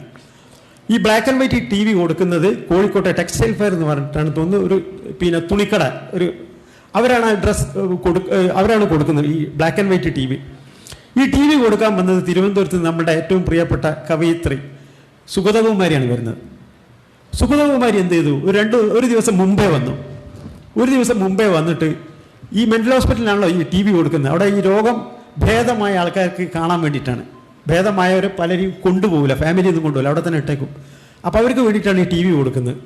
ഈ ബ്ലാക്ക് ആൻഡ് വൈറ്റ് TV കൊടുക്കുന്നത് കോഴിക്കോട്ടെ ടെക്സ്റ്റൈൽ ഫെയർ എന്ന് പറഞ്ഞിട്ടാണ് തോന്നുന്നു. ഒരു തുണിക്കട അവരാണ് അവരാണ് കൊടുക്കുന്നത് ഈ ബ്ലാക്ക് ആൻഡ് വൈറ്റ് TV. ഈ TV കൊടുക്കാൻ വന്നത് തിരുവനന്തപുരത്ത് നമ്മുടെ ഏറ്റവും പ്രിയപ്പെട്ട കവയിത്രി സുഗതകുമാരിയാണ് വരുന്നത്. സുഗതകുമാരി എന്ത് ചെയ്തു, ഒരു ദിവസം മുമ്പേ വന്നു. ഒരു ദിവസം മുമ്പേ വന്നിട്ട് ഈ മെൻ്റൽ ഹോസ്പിറ്റലിലാണല്ലോ ഈ TV കൊടുക്കുന്നത്. അവിടെ ഈ രോഗം ഭേദമായ ആൾക്കാർക്ക് കാണാൻ വേണ്ടിയിട്ടാണ്. ഭേദമായവരെ പലരും കൊണ്ടുപോകില്ല, ഫാമിലി ഒന്നും കൊണ്ടുപോകില്ല, അവിടെ തന്നെ ഇട്ടേക്കും. അപ്പോൾ അവർക്ക് വേണ്ടിയിട്ടാണ് ഈ TV കൊടുക്കുന്നത്.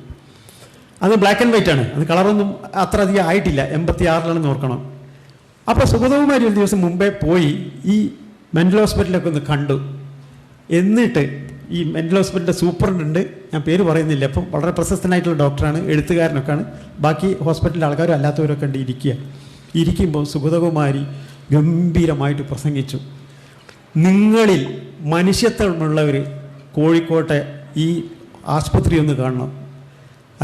അത് ബ്ലാക്ക് ആൻഡ് വൈറ്റ് ആണ്, അത് കളറൊന്നും അത്ര അധികം ആയിട്ടില്ല, 86 ഓർക്കണം. അപ്പോൾ സുഗതകുമാരി ഒരു ദിവസം മുമ്പേ പോയി ഈ മെൻ്റൽ ഹോസ്പിറ്റലൊക്കെ ഒന്ന് കണ്ടു. എന്നിട്ട് ഈ മെൻ്റൽ ഹോസ്പിറ്റലിൻ്റെ സൂപ്രണ്ട്, ഞാൻ പേര് പറയുന്നില്ല, അപ്പം വളരെ പ്രശസ്തനായിട്ടുള്ള ഡോക്ടറാണ്, എഴുത്തുകാരനൊക്കെയാണ്, ബാക്കി ഹോസ്പിറ്റലിലെ ആൾക്കാരും അല്ലാത്തവരൊക്കെ ഉണ്ട് ഇരിക്കുമ്പോൾ സുഗതകുമാരി ഗംഭീരമായിട്ട് പ്രസംഗിച്ചു. നിങ്ങളിൽ മനുഷ്യത്വമുള്ളവർ കോഴിക്കോട്ടെ ഈ ആശുപത്രി ഒന്ന് കാണണം.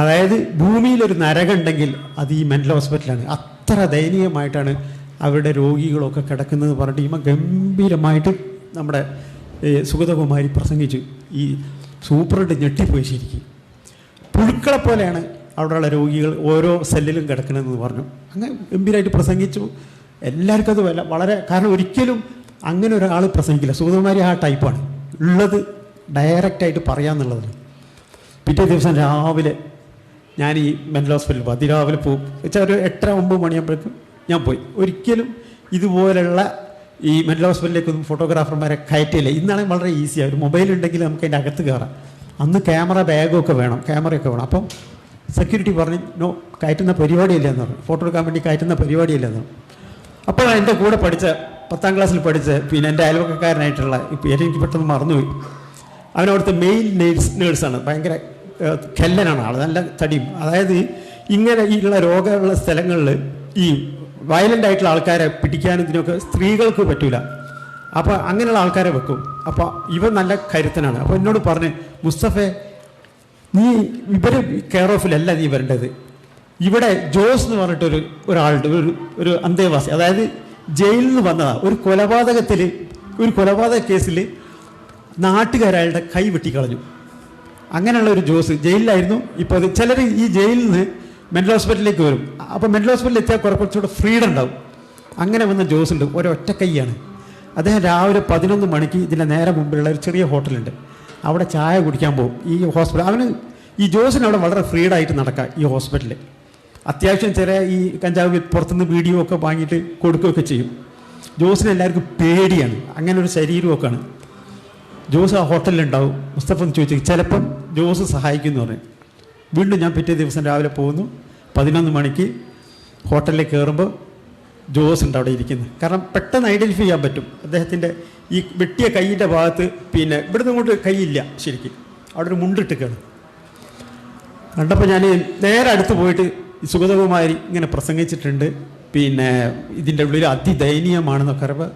അതായത് ഭൂമിയിലൊരു നരകമുണ്ടെങ്കിൽ അത് ഈ മെൻ്റൽ ഹോസ്പിറ്റലാണ്. അത്ര ദയനീയമായിട്ടാണ് അവരുടെ രോഗികളൊക്കെ കിടക്കുന്നത് പറഞ്ഞിട്ട് ഗംഭീരമായിട്ട് നമ്മുടെ സുഗതകുമാരി പ്രസംഗിച്ചു. ഈ സൂപ്രണ്ട് ഞെട്ടിപ്പോയി ശരിക്കും. പുഴുക്കളെ പോലെയാണ് അവിടെയുള്ള രോഗികൾ ഓരോ സെല്ലിലും കിടക്കണമെന്ന് പറഞ്ഞു. അങ്ങനെ ഗംഭീരമായിട്ട് പ്രസംഗിച്ചു. എല്ലാവർക്കും അത് വളരെ, കാരണം ഒരിക്കലും അങ്ങനെ ഒരാൾ പ്രസംഗിക്കില്ല. സുഗതകുമാരി ആ ടൈപ്പാണ്, ഉള്ളത് ഡയറക്റ്റായിട്ട് പറയാമെന്നുള്ളതാണ്. പിറ്റേ ദിവസം രാവിലെ ഞാൻ ഈ മെൻ്റൽ ഹോസ്പിറ്റലിൽ പോകും. അതിരാവിലെ പോകും വെച്ചാൽ ഒരു 8-9 മണിയാകുമ്പോഴേക്കും ഞാൻ പോയി. ഒരിക്കലും ഇതുപോലുള്ള ഈ മെൻ്റൽ ഹോസ്പിറ്റലിലേക്കൊന്നും ഫോട്ടോഗ്രാഫർമാരെ കയറ്റില്ല. ഇന്നാണെങ്കിൽ വളരെ ഈസിയാണ്, ഒരു മൊബൈൽ ഉണ്ടെങ്കിൽ നമുക്ക് അതിൻ്റെ അകത്ത് കയറാം. അന്ന് ക്യാമറ ബാഗൊക്കെ വേണം, ക്യാമറയൊക്കെ വേണം. അപ്പം സെക്യൂരിറ്റി പറഞ്ഞു നോ, കയറ്റുന്ന പരിപാടിയില്ല എന്ന് പറഞ്ഞു, ഫോട്ടോ എടുക്കാൻ വേണ്ടി കയറ്റുന്ന പരിപാടിയില്ല എന്ന് പറഞ്ഞു. അപ്പോൾ എൻ്റെ കൂടെ പഠിച്ച 10ാം ക്ലാസ്സിൽ പഠിച്ച എൻ്റെ അയൽവക്കക്കാരനായിട്ടുള്ള പേര് എനിക്ക് പെട്ടെന്ന് മറന്നുപോയി. അവനവിടുത്തെ മെയിൽ നേഴ്സാണ്, ഭയങ്കര കെല്ലനാണ് ആൾ, നല്ല തടിയും. അതായത് ഇങ്ങനെ ഉള്ള രോഗമുള്ള സ്ഥലങ്ങളിൽ ഈ വയലൻ്റ് ആയിട്ടുള്ള ആൾക്കാരെ പിടിക്കാനും ഇതിനൊക്കെ സ്ത്രീകൾക്ക് പറ്റൂല. അപ്പോൾ അങ്ങനെയുള്ള ആൾക്കാരെ വെക്കും. അപ്പോൾ ഇവൻ നല്ല കരുത്തനാണ്. അപ്പോൾ എന്നോട് പറഞ്ഞ്, മുസ്തഫെ നീ ഇവർ കെയർ ഓഫിലല്ല നീ വരേണ്ടത്, ഇവിടെ ജോസ് എന്ന് പറഞ്ഞിട്ടൊരു ഒരാളുടെ ഒരു അന്തേവാസി, അതായത് ജയിലിൽ നിന്ന് വന്നതാണ്. ഒരു കൊലപാതക കേസിൽ നാട്ടുകാരയാളുടെ കൈ വെട്ടിക്കളഞ്ഞു. അങ്ങനെയുള്ള ഒരു ജോസ് ജയിലിലായിരുന്നു. ഇപ്പോൾ അത് ചിലർ ഈ ജയിലിൽ നിന്ന് മെൻ്റൽ ഹോസ്പിറ്റലിലേക്ക് വരും. അപ്പോൾ മെൻ്റൽ ഹോസ്പിറ്റലിൽ എത്തിയാൽ കുറച്ചുകൂടെ ഫ്രീഡം ഉണ്ടാവും. അങ്ങനെ വന്ന ജോസ് ഉണ്ട്, ഒരൊറ്റ കൈയാണ്. അദ്ദേഹം രാവിലെ 11 മണിക്ക് ഇതിൻ്റെ നേരെ മുമ്പിലുള്ള ഒരു ചെറിയ ഹോട്ടലുണ്ട്, അവിടെ ചായ കുടിക്കാൻ പോകും ഈ ഹോസ്പിറ്റൽ. അവന് ഈ ജോസിന് അവിടെ വളരെ ഫ്രീഡായിട്ട് നടക്കാം ഈ ഹോസ്പിറ്റലിൽ. അത്യാവശ്യം ചെറിയ ഈ കഞ്ചാവ് പുറത്തുനിന്ന് വീഡിയോ ഒക്കെ വാങ്ങിയിട്ട് കൊടുക്കുകയൊക്കെ ചെയ്യും. ജോസിന് എല്ലാവർക്കും പേടിയാണ്, അങ്ങനെ ഒരു ശരീരമൊക്കെയാണ്. ജോസ് ആ ഹോട്ടലിലുണ്ടാവും. മുസ്തഫ എന്ന് ചോദിച്ചു, ചിലപ്പം ജോസ് സഹായിക്കുമെന്ന് പറയും. വീണ്ടും ഞാൻ പിറ്റേ ദിവസം രാവിലെ പോകുന്നു. 11 മണിക്ക് ഹോട്ടലിൽ കയറുമ്പോൾ ജോസ് ഉണ്ട് അവിടെ ഇരിക്കുന്നത്. കാരണം പെട്ടെന്ന് ഐഡൻറ്റിഫൈ ചെയ്യാൻ പറ്റും. അദ്ദേഹത്തിൻ്റെ ഈ വെട്ടിയ കൈയിൻ്റെ ഭാഗത്ത് പിന്നെ ഇവിടുന്ന് കൊണ്ട് കൈയില്ല ശരിക്കും, അവിടെ ഒരു മുണ്ടിട്ടിക്കാണ്. കണ്ടപ്പോൾ ഞാൻ നേരെ അടുത്ത് പോയിട്ട് സുഗതകുമാരി ഇങ്ങനെ പ്രസംഗിച്ചിട്ടുണ്ട്, പിന്നെ ഇതിൻ്റെ ഉള്ളിൽ അതിദയനീയമാണെന്നൊക്കെ പറയുമ്പോൾ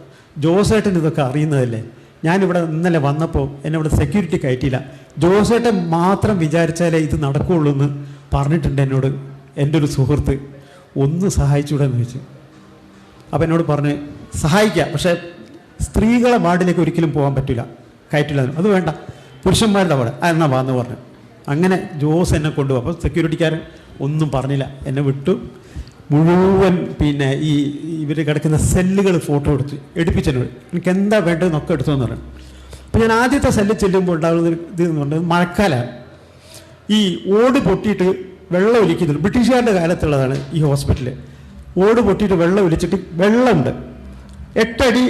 ജോസേട്ടൻ ഇതൊക്കെ അറിയുന്നതല്ലേ. ഞാനിവിടെ ഇന്നലെ വന്നപ്പോൾ എന്നെ ഇവിടെ സെക്യൂരിറ്റി കയറ്റിയില്ല, ജോസേട്ടൻ മാത്രം വിചാരിച്ചാലേ ഇത് നടക്കുകയുള്ളൂ എന്ന് പറഞ്ഞിട്ടുണ്ട് എന്നോട് എൻ്റെ ഒരു സുഹൃത്ത്. ഒന്ന് സഹായിച്ചുകൂടെ എന്ന് ചോദിച്ചു. അപ്പം എന്നോട് പറഞ്ഞ് സഹായിക്കാം, പക്ഷേ സ്ത്രീകളെ വാർഡിലേക്ക് ഒരിക്കലും പോകാൻ പറ്റില്ല, കയറ്റില്ല. അത് വേണ്ട, പുരുഷന്മാരുടെ വാർഡ് എന്നാ വാന്ന് പറഞ്ഞു. അങ്ങനെ ജോസ് എന്നെ കൊണ്ടുപോകും. അപ്പോൾ സെക്യൂരിറ്റിക്കാരൻ ഒന്നും പറഞ്ഞില്ല, എന്നെ വിട്ടു. മുഴുവൻ പിന്നെ ഇവർ കിടക്കുന്ന സെല്ലുകൾ ഫോട്ടോ എടുപ്പിച്ചെന്നോട് എനിക്ക് എന്താ വേണ്ടതെന്നൊക്കെ എടുത്തോന്ന് പറഞ്ഞു. അപ്പോൾ ഞാൻ ആദ്യത്തെ സെല്ല് ചെല്ലുമ്പോൾ ഉണ്ടാകുന്ന ഇത് എന്ന് പറഞ്ഞത് മഴക്കാലമാണ്. ഈ ഓട് പൊട്ടിയിട്ട് വെള്ളം ഒലിക്കുന്നുണ്ട്. ബ്രിട്ടീഷുകാരുടെ കാലത്തുള്ളതാണ് ഈ ഹോസ്പിറ്റൽ. ഓട് പൊട്ടിയിട്ട് വെള്ളം ഒലിച്ചിട്ട് വെള്ളമുണ്ട്. 8 അടി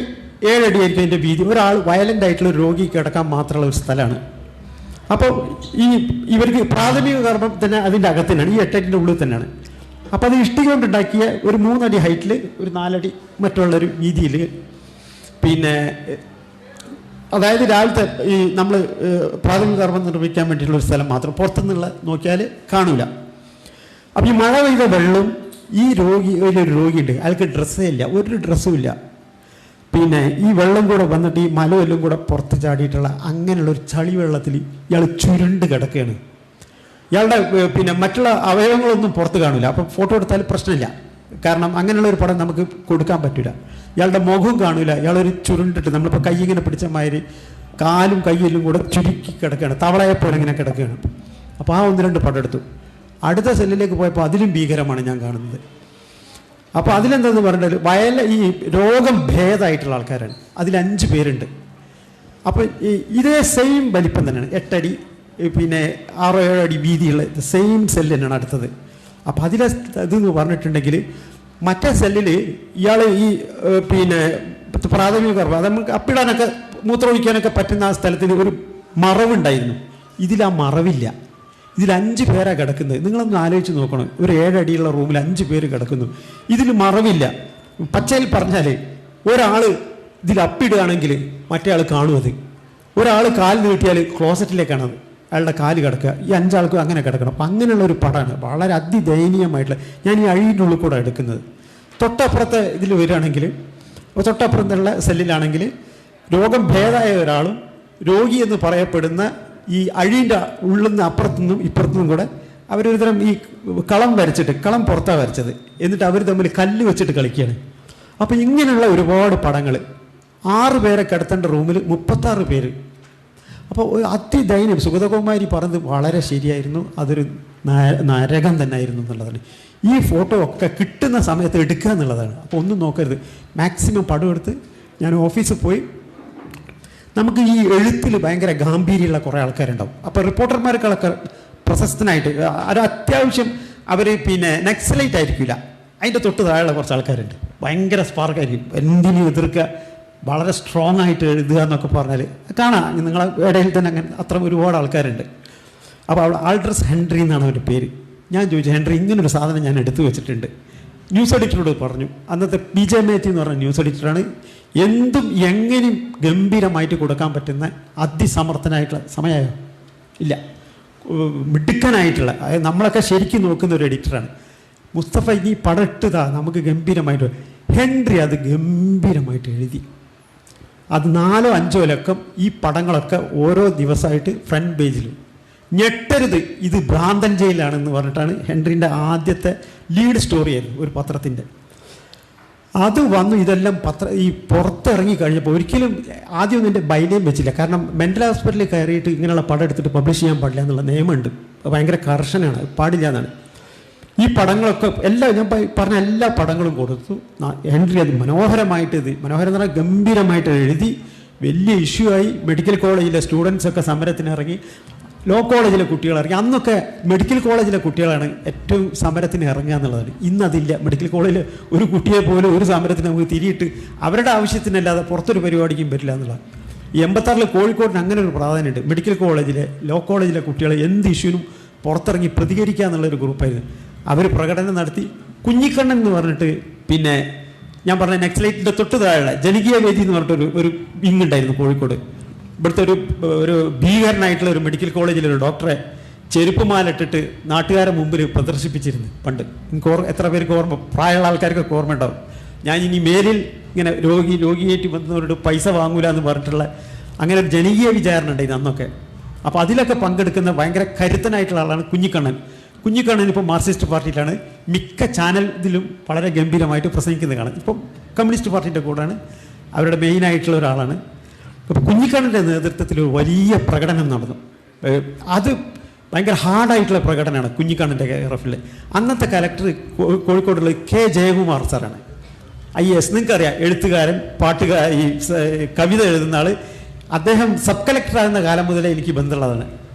7 അടി ആയിരിക്കും അതിൻ്റെ വീതി. ഒരാൾ വയലൻ്റ് ആയിട്ടുള്ള രോഗി കിടക്കാൻ മാത്രമുള്ള ഒരു സ്ഥലമാണ്. അപ്പോൾ ഇവർക്ക് പ്രാഥമിക കർമ്മം തന്നെ അതിൻ്റെ അകത്തന്നെയാണ്, ഈ 8 അടിൻ്റെ ഉള്ളിൽ തന്നെയാണ്. അപ്പോൾ അത് ഇഷ്ടിക കൊണ്ടുണ്ടാക്കിയ ഒരു 3 അടി ഹൈറ്റിൽ ഒരു 4 അടി മറ്റുള്ളൊരു വീതിയിൽ, പിന്നെ അതായത് രാവിലത്തെ ഈ നമ്മൾ പ്രാഥമിക കർമ്മം നിർവഹിക്കാൻ വേണ്ടിയിട്ടുള്ള ഒരു സ്ഥലം മാത്രം, പുറത്തുനിന്നുള്ള നോക്കിയാൽ കാണൂല. അപ്പോൾ ഈ മഴ പെയ്ത വെള്ളം ഈ ഒരു രോഗിയുണ്ട്, അയാൾക്ക് ഡ്രസ്സേ ഇല്ല, ഒരു ഡ്രസ്സും ഇല്ല. പിന്നെ ഈ വെള്ളം കൂടെ വന്നിട്ട് ഈ മലമെല്ലാം കൂടെ പുറത്ത് ചാടിയിട്ടുള്ള അങ്ങനെയുള്ളൊരു ചളി വെള്ളത്തിൽ ഇയാൾ ചുരുണ്ട് കിടക്കുകയാണ്. ഇയാളുടെ പിന്നെ മറ്റുള്ള അവയവങ്ങളൊന്നും പുറത്ത് കാണില്ല. അപ്പം ഫോട്ടോ എടുത്താൽ പ്രശ്നമില്ല, കാരണം അങ്ങനെയുള്ള ഒരു പടം നമുക്ക് കൊടുക്കാൻ പറ്റില്ല. ഇയാളുടെ മുഖവും കാണില്ല, ഇയാളൊരു ചുരുണ്ടിട്ട് നമ്മളിപ്പോൾ കൈ ഇങ്ങനെ പിടിച്ച മാതിരി കാലും കയ്യിലും കൂടെ ചുരുക്കി കിടക്കുകയാണ്, തവളയെപ്പോലെ ഇങ്ങനെ കിടക്കുകയാണ്. അപ്പോൾ ആ 1-2 പടം എടുത്തു. അടുത്ത സെല്ലിലേക്ക് പോയപ്പോൾ അതിലും ഭീകരമാണ് ഞാൻ കാണുന്നത്. അപ്പോൾ അതിലെന്താന്ന് പറഞ്ഞാൽ ഈ രോഗം ഭേദമായിട്ടുള്ള ആൾക്കാരാണ്. അതിൽ 5 പേരുണ്ട്. അപ്പോൾ ഇതേ സെയിം വലിപ്പം തന്നെയാണ്, 8 അടി പിന്നെ 6-7 അടി വീതിയുള്ള സെയിം സെല്ല് തന്നെയാണ് അടുത്തത്. അപ്പോൾ അതിലെ ഇതെന്ന് പറഞ്ഞിട്ടുണ്ടെങ്കിൽ മറ്റേ സെല്ലിൽ ഇയാൾ ഈ പിന്നെ പ്രാഥമിക കർമ്മം അത് നമുക്ക് അപ്പിടാനൊക്കെ മൂത്രമൊഴിക്കാനൊക്കെ പറ്റുന്ന ആ സ്ഥലത്തിന് ഒരു മറവുണ്ടായിരുന്നു. ഇതിൽ ആ മറവില്ല. ഇതിൽ 5 പേരാണ് കിടക്കുന്നത്. നിങ്ങളൊന്ന് ആലോചിച്ച് നോക്കണം, ഒരു 7 അടിയുള്ള റൂമിൽ 5 പേര് കിടക്കുന്നു, ഇതിൽ മറവില്ല. പച്ചയിൽ പറഞ്ഞാൽ ഒരാൾ ഇതിൽ അപ്പിടുകയാണെങ്കിൽ മറ്റേ ആൾ കാണുമത്. ഒരാൾ കാൽ നീട്ടിയാൽ ക്ലോസറ്റിലേക്കാണത് അയാളുടെ കാല് കിടക്കുക. ഈ 5 ആൾക്കും അങ്ങനെ കിടക്കണം. അപ്പം അങ്ങനെയുള്ള ഒരു പടമാണ്, വളരെ അതിദയനീയമായിട്ടുള്ള. ഞാൻ ഈ അഴിയുടെ ഉള്ളിൽ കൂടെ എടുക്കുന്നത്. തൊട്ടപ്പുറത്തെ ഇതിൽ വരികയാണെങ്കിൽ, തൊട്ടപ്പുറത്തുള്ള സെല്ലിലാണെങ്കിൽ രോഗം ഭേദമായ ഒരാളും രോഗി എന്ന് പറയപ്പെടുന്ന ഈ അഴീൻ്റെ ഉള്ളിൽ നിന്ന് അപ്പുറത്തുനിന്നും ഇപ്പുറത്തുനിന്നും കൂടെ അവരൊരു തരം ഈ കളം വരച്ചിട്ട്, കളം പുറത്താണ് വരച്ചത്, എന്നിട്ട് അവർ തമ്മിൽ കല്ല് വെച്ചിട്ട് കളിക്കുകയാണ്. അപ്പോൾ ഇങ്ങനെയുള്ള ഒരുപാട് പടങ്ങൾ. 6 പേരെ കിടത്തേണ്ട റൂമിൽ 36 പേര്. അപ്പോൾ അതിദൈന്യം. സുഗതകുമാരി പറഞ്ഞത് വളരെ ശരിയായിരുന്നു, അതൊരു നരകം തന്നെ ആയിരുന്നു എന്നുള്ളതാണ്. ഈ ഫോട്ടോ ഒക്കെ കിട്ടുന്ന സമയത്ത് എടുക്കുക എന്നുള്ളതാണ്. അപ്പോൾ ഒന്നും നോക്കരുത്, മാക്സിമം പടം എടുത്ത്. ഞാൻ ഓഫീസിൽ പോയി, നമുക്ക് ഈ എഴുത്തിൽ ഭയങ്കര ഗാംഭീര്യമുള്ള കുറേ ആൾക്കാരുണ്ടാവും. അപ്പോൾ റിപ്പോർട്ടർമാർക്കൊക്കെ പ്രശസ്തനായിട്ട് ഒരു അത്യാവശ്യം അവർ പിന്നെ നക്സലൈറ്റ് ആയിരിക്കില്ല, അതിൻ്റെ തൊട്ട് താഴെയുള്ള കുറച്ച് ആൾക്കാരുണ്ട്, ഭയങ്കര സ്പാർക്കായിരിക്കും, എന്തിനും എതിർക്കുക, വളരെ സ്ട്രോങ് ആയിട്ട് എഴുതുക എന്നൊക്കെ പറഞ്ഞാൽ കാണാം. നിങ്ങളെ ഇടയിൽ തന്നെ അങ്ങനെ അത്ര ഒരുപാട് ആൾക്കാരുണ്ട്. അപ്പോൾ അവിടെ ആൾഡ്രസ് ഹെൻറി എന്നാണ് അവൻ്റെ പേര്. ഞാൻ ചോദിച്ചു, ഹെൻറി ഇങ്ങനൊരു സാധനം ഞാൻ എടുത്തു വെച്ചിട്ടുണ്ട്. ന്യൂസ് എഡിറ്ററോട് പറഞ്ഞു. അന്നത്തെ PJ മേത്തി എന്ന് പറഞ്ഞ ന്യൂസ് എഡിറ്ററാണ്. എന്തും എങ്ങനെയും ഗംഭീരമായിട്ട് കൊടുക്കാൻ പറ്റുന്ന അതിസമർത്ഥനായിട്ടുള്ള, സമയമായോ ഇല്ല, മിടുക്കനായിട്ടുള്ള, അതായത് നമ്മളൊക്കെ ശരിക്കും നോക്കുന്ന ഒരു എഡിറ്ററാണ്. മുസ്തഫ ഈ പടം ഇട്ടതാ നമുക്ക് ഗംഭീരമായിട്ട്. ഹെൻറി അത് ഗംഭീരമായിട്ട് എഴുതി. അത് 4-5 ലക്കം ഈ പടങ്ങളൊക്കെ ഓരോ ദിവസമായിട്ട് ഫ്രണ്ട് പേജിലും. ഞെട്ടരുത്, ഇത് ഭ്രാന്തൻ ജയിലാണെന്ന് പറഞ്ഞിട്ടാണ് ഹെൻറിൻ്റെ ആദ്യത്തെ ലീഡ് സ്റ്റോറിയായിരുന്നു ഒരു പത്രത്തിൻ്റെ. അത് വന്നു. ഇതെല്ലാം ഈ പുറത്തിറങ്ങി കഴിഞ്ഞപ്പോൾ ഒരിക്കലും ആദ്യമൊന്നും എൻ്റെ ബൈനേം വെച്ചില്ല. കാരണം മെൻ്റൽ ഹോസ്പിറ്റലിൽ കയറിയിട്ട് ഇങ്ങനെയുള്ള പടം എടുത്തിട്ട് പബ്ലിഷ് ചെയ്യാൻ പാടില്ല എന്നുള്ള നിയമമുണ്ട്, ഭയങ്കര കർശനാണ്, പാടില്ല എന്നാണ്. ഈ പടങ്ങളൊക്കെ ഞാൻ പറഞ്ഞ എല്ലാ പടങ്ങളും കൊടുത്തു. ഹെൻറി അത് മനോഹരമായിട്ട്, ഇത് മനോഹരം എന്ന് പറഞ്ഞാൽ ഗംഭീരമായിട്ട് എഴുതി വലിയ ഇഷ്യൂ ആയി. മെഡിക്കൽ കോളേജിലെ സ്റ്റുഡൻസൊക്കെ സമരത്തിന് ഇറങ്ങി, ലോ കോളേജിലെ കുട്ടികൾ ഇറങ്ങി. അന്നൊക്കെ മെഡിക്കൽ കോളേജിലെ കുട്ടികളാണ് ഏറ്റവും സമരത്തിന് ഇറങ്ങുക എന്നുള്ളതാണ്. ഇന്നതില്ല. മെഡിക്കൽ കോളേജിൽ ഒരു കുട്ടിയെ പോലും ഒരു സമരത്തിന് നമുക്ക് തിരിയിട്ട് അവരുടെ ആവശ്യത്തിനല്ലാതെ പുറത്തൊരു പരിപാടിക്കും പറ്റില്ല എന്നുള്ളതാണ്. 86 കോഴിക്കോടിന് അങ്ങനെ ഒരു പ്രാധാന്യമുണ്ട്. മെഡിക്കൽ കോളേജിലെ ലോ കോളേജിലെ കുട്ടികൾ എന്ത് ഇഷ്യൂനും പുറത്തിറങ്ങി പ്രതികരിക്കുക എന്നുള്ളൊരു ഗ്രൂപ്പായിരുന്നു. അവർ പ്രകടനം നടത്തി. കുഞ്ഞിക്കണ്ണൻ എന്ന് പറഞ്ഞിട്ട്, പിന്നെ ഞാൻ പറഞ്ഞ നെക്സലൈറ്റിൻ്റെ തൊട്ട് താഴെ ജനകീയ വേദി എന്ന് പറഞ്ഞിട്ട് ഒരു വിങ് ഉണ്ടായിരുന്നു കോഴിക്കോട്. ഇവിടുത്തെ ഒരു ഭീകരനായിട്ടുള്ള ഒരു മെഡിക്കൽ കോളേജിലൊരു ഡോക്ടറെ ചെരുപ്പുമാലിട്ടിട്ട് നാട്ടുകാരെ മുമ്പിൽ പ്രദർശിപ്പിച്ചിരുന്നു പണ്ട്. എനിക്ക് എത്ര പേർക്ക് ഓർമ്മ, പ്രായമുള്ള ആൾക്കാർക്കൊക്കെ ഓർമ്മ ഉണ്ടാവും. ഞാൻ ഇനി മേലിൽ ഇങ്ങനെ രോഗിയായിട്ട് വന്നവരോട് പൈസ വാങ്ങൂല എന്ന് പറഞ്ഞിട്ടുള്ള അങ്ങനെ ഒരു ജനകീയ വിചാരണ ഉണ്ടായിരുന്നു അന്നൊക്കെ. അപ്പോൾ അതിലൊക്കെ പങ്കെടുക്കുന്ന ഭയങ്കര കരുത്തനായിട്ടുള്ള ആളാണ് കുഞ്ഞിക്കണ്ണൻ. കുഞ്ഞിക്കണ്ണൻ ഇപ്പോൾ മാർക്സിസ്റ്റ് പാർട്ടിയിലാണ്. മിക്ക ചാനലിലും വളരെ ഗംഭീരമായിട്ട് പ്രസംഗിക്കുന്നത് കാണാം. ഇപ്പം കമ്മ്യൂണിസ്റ്റ് പാർട്ടിൻ്റെ കൂടെയാണ്, അവരുടെ മെയിനായിട്ടുള്ള ഒരാളാണ്. അപ്പോൾ കുഞ്ഞിക്കണ്ണൻ്റെ നേതൃത്വത്തിൽ ഒരു വലിയ പ്രകടനം നടന്നു. അത് ഭയങ്കര ഹാർഡായിട്ടുള്ള പ്രകടനമാണ് കുഞ്ഞിക്കണ്ണൻ്റെ KRF. അന്നത്തെ കലക്ടർ കോഴിക്കോടുള്ള K. ജയകുമാർ സാറാണ്. IAS, നിങ്ങൾക്കറിയാം, എഴുത്തുകാരൻ, ഈ കവിത എഴുതുന്ന ആൾ. അദ്ദേഹം സബ് കളക്ടറാകുന്ന കാലം മുതലേ എനിക്ക് ബന്ധമുള്ളതാണ്.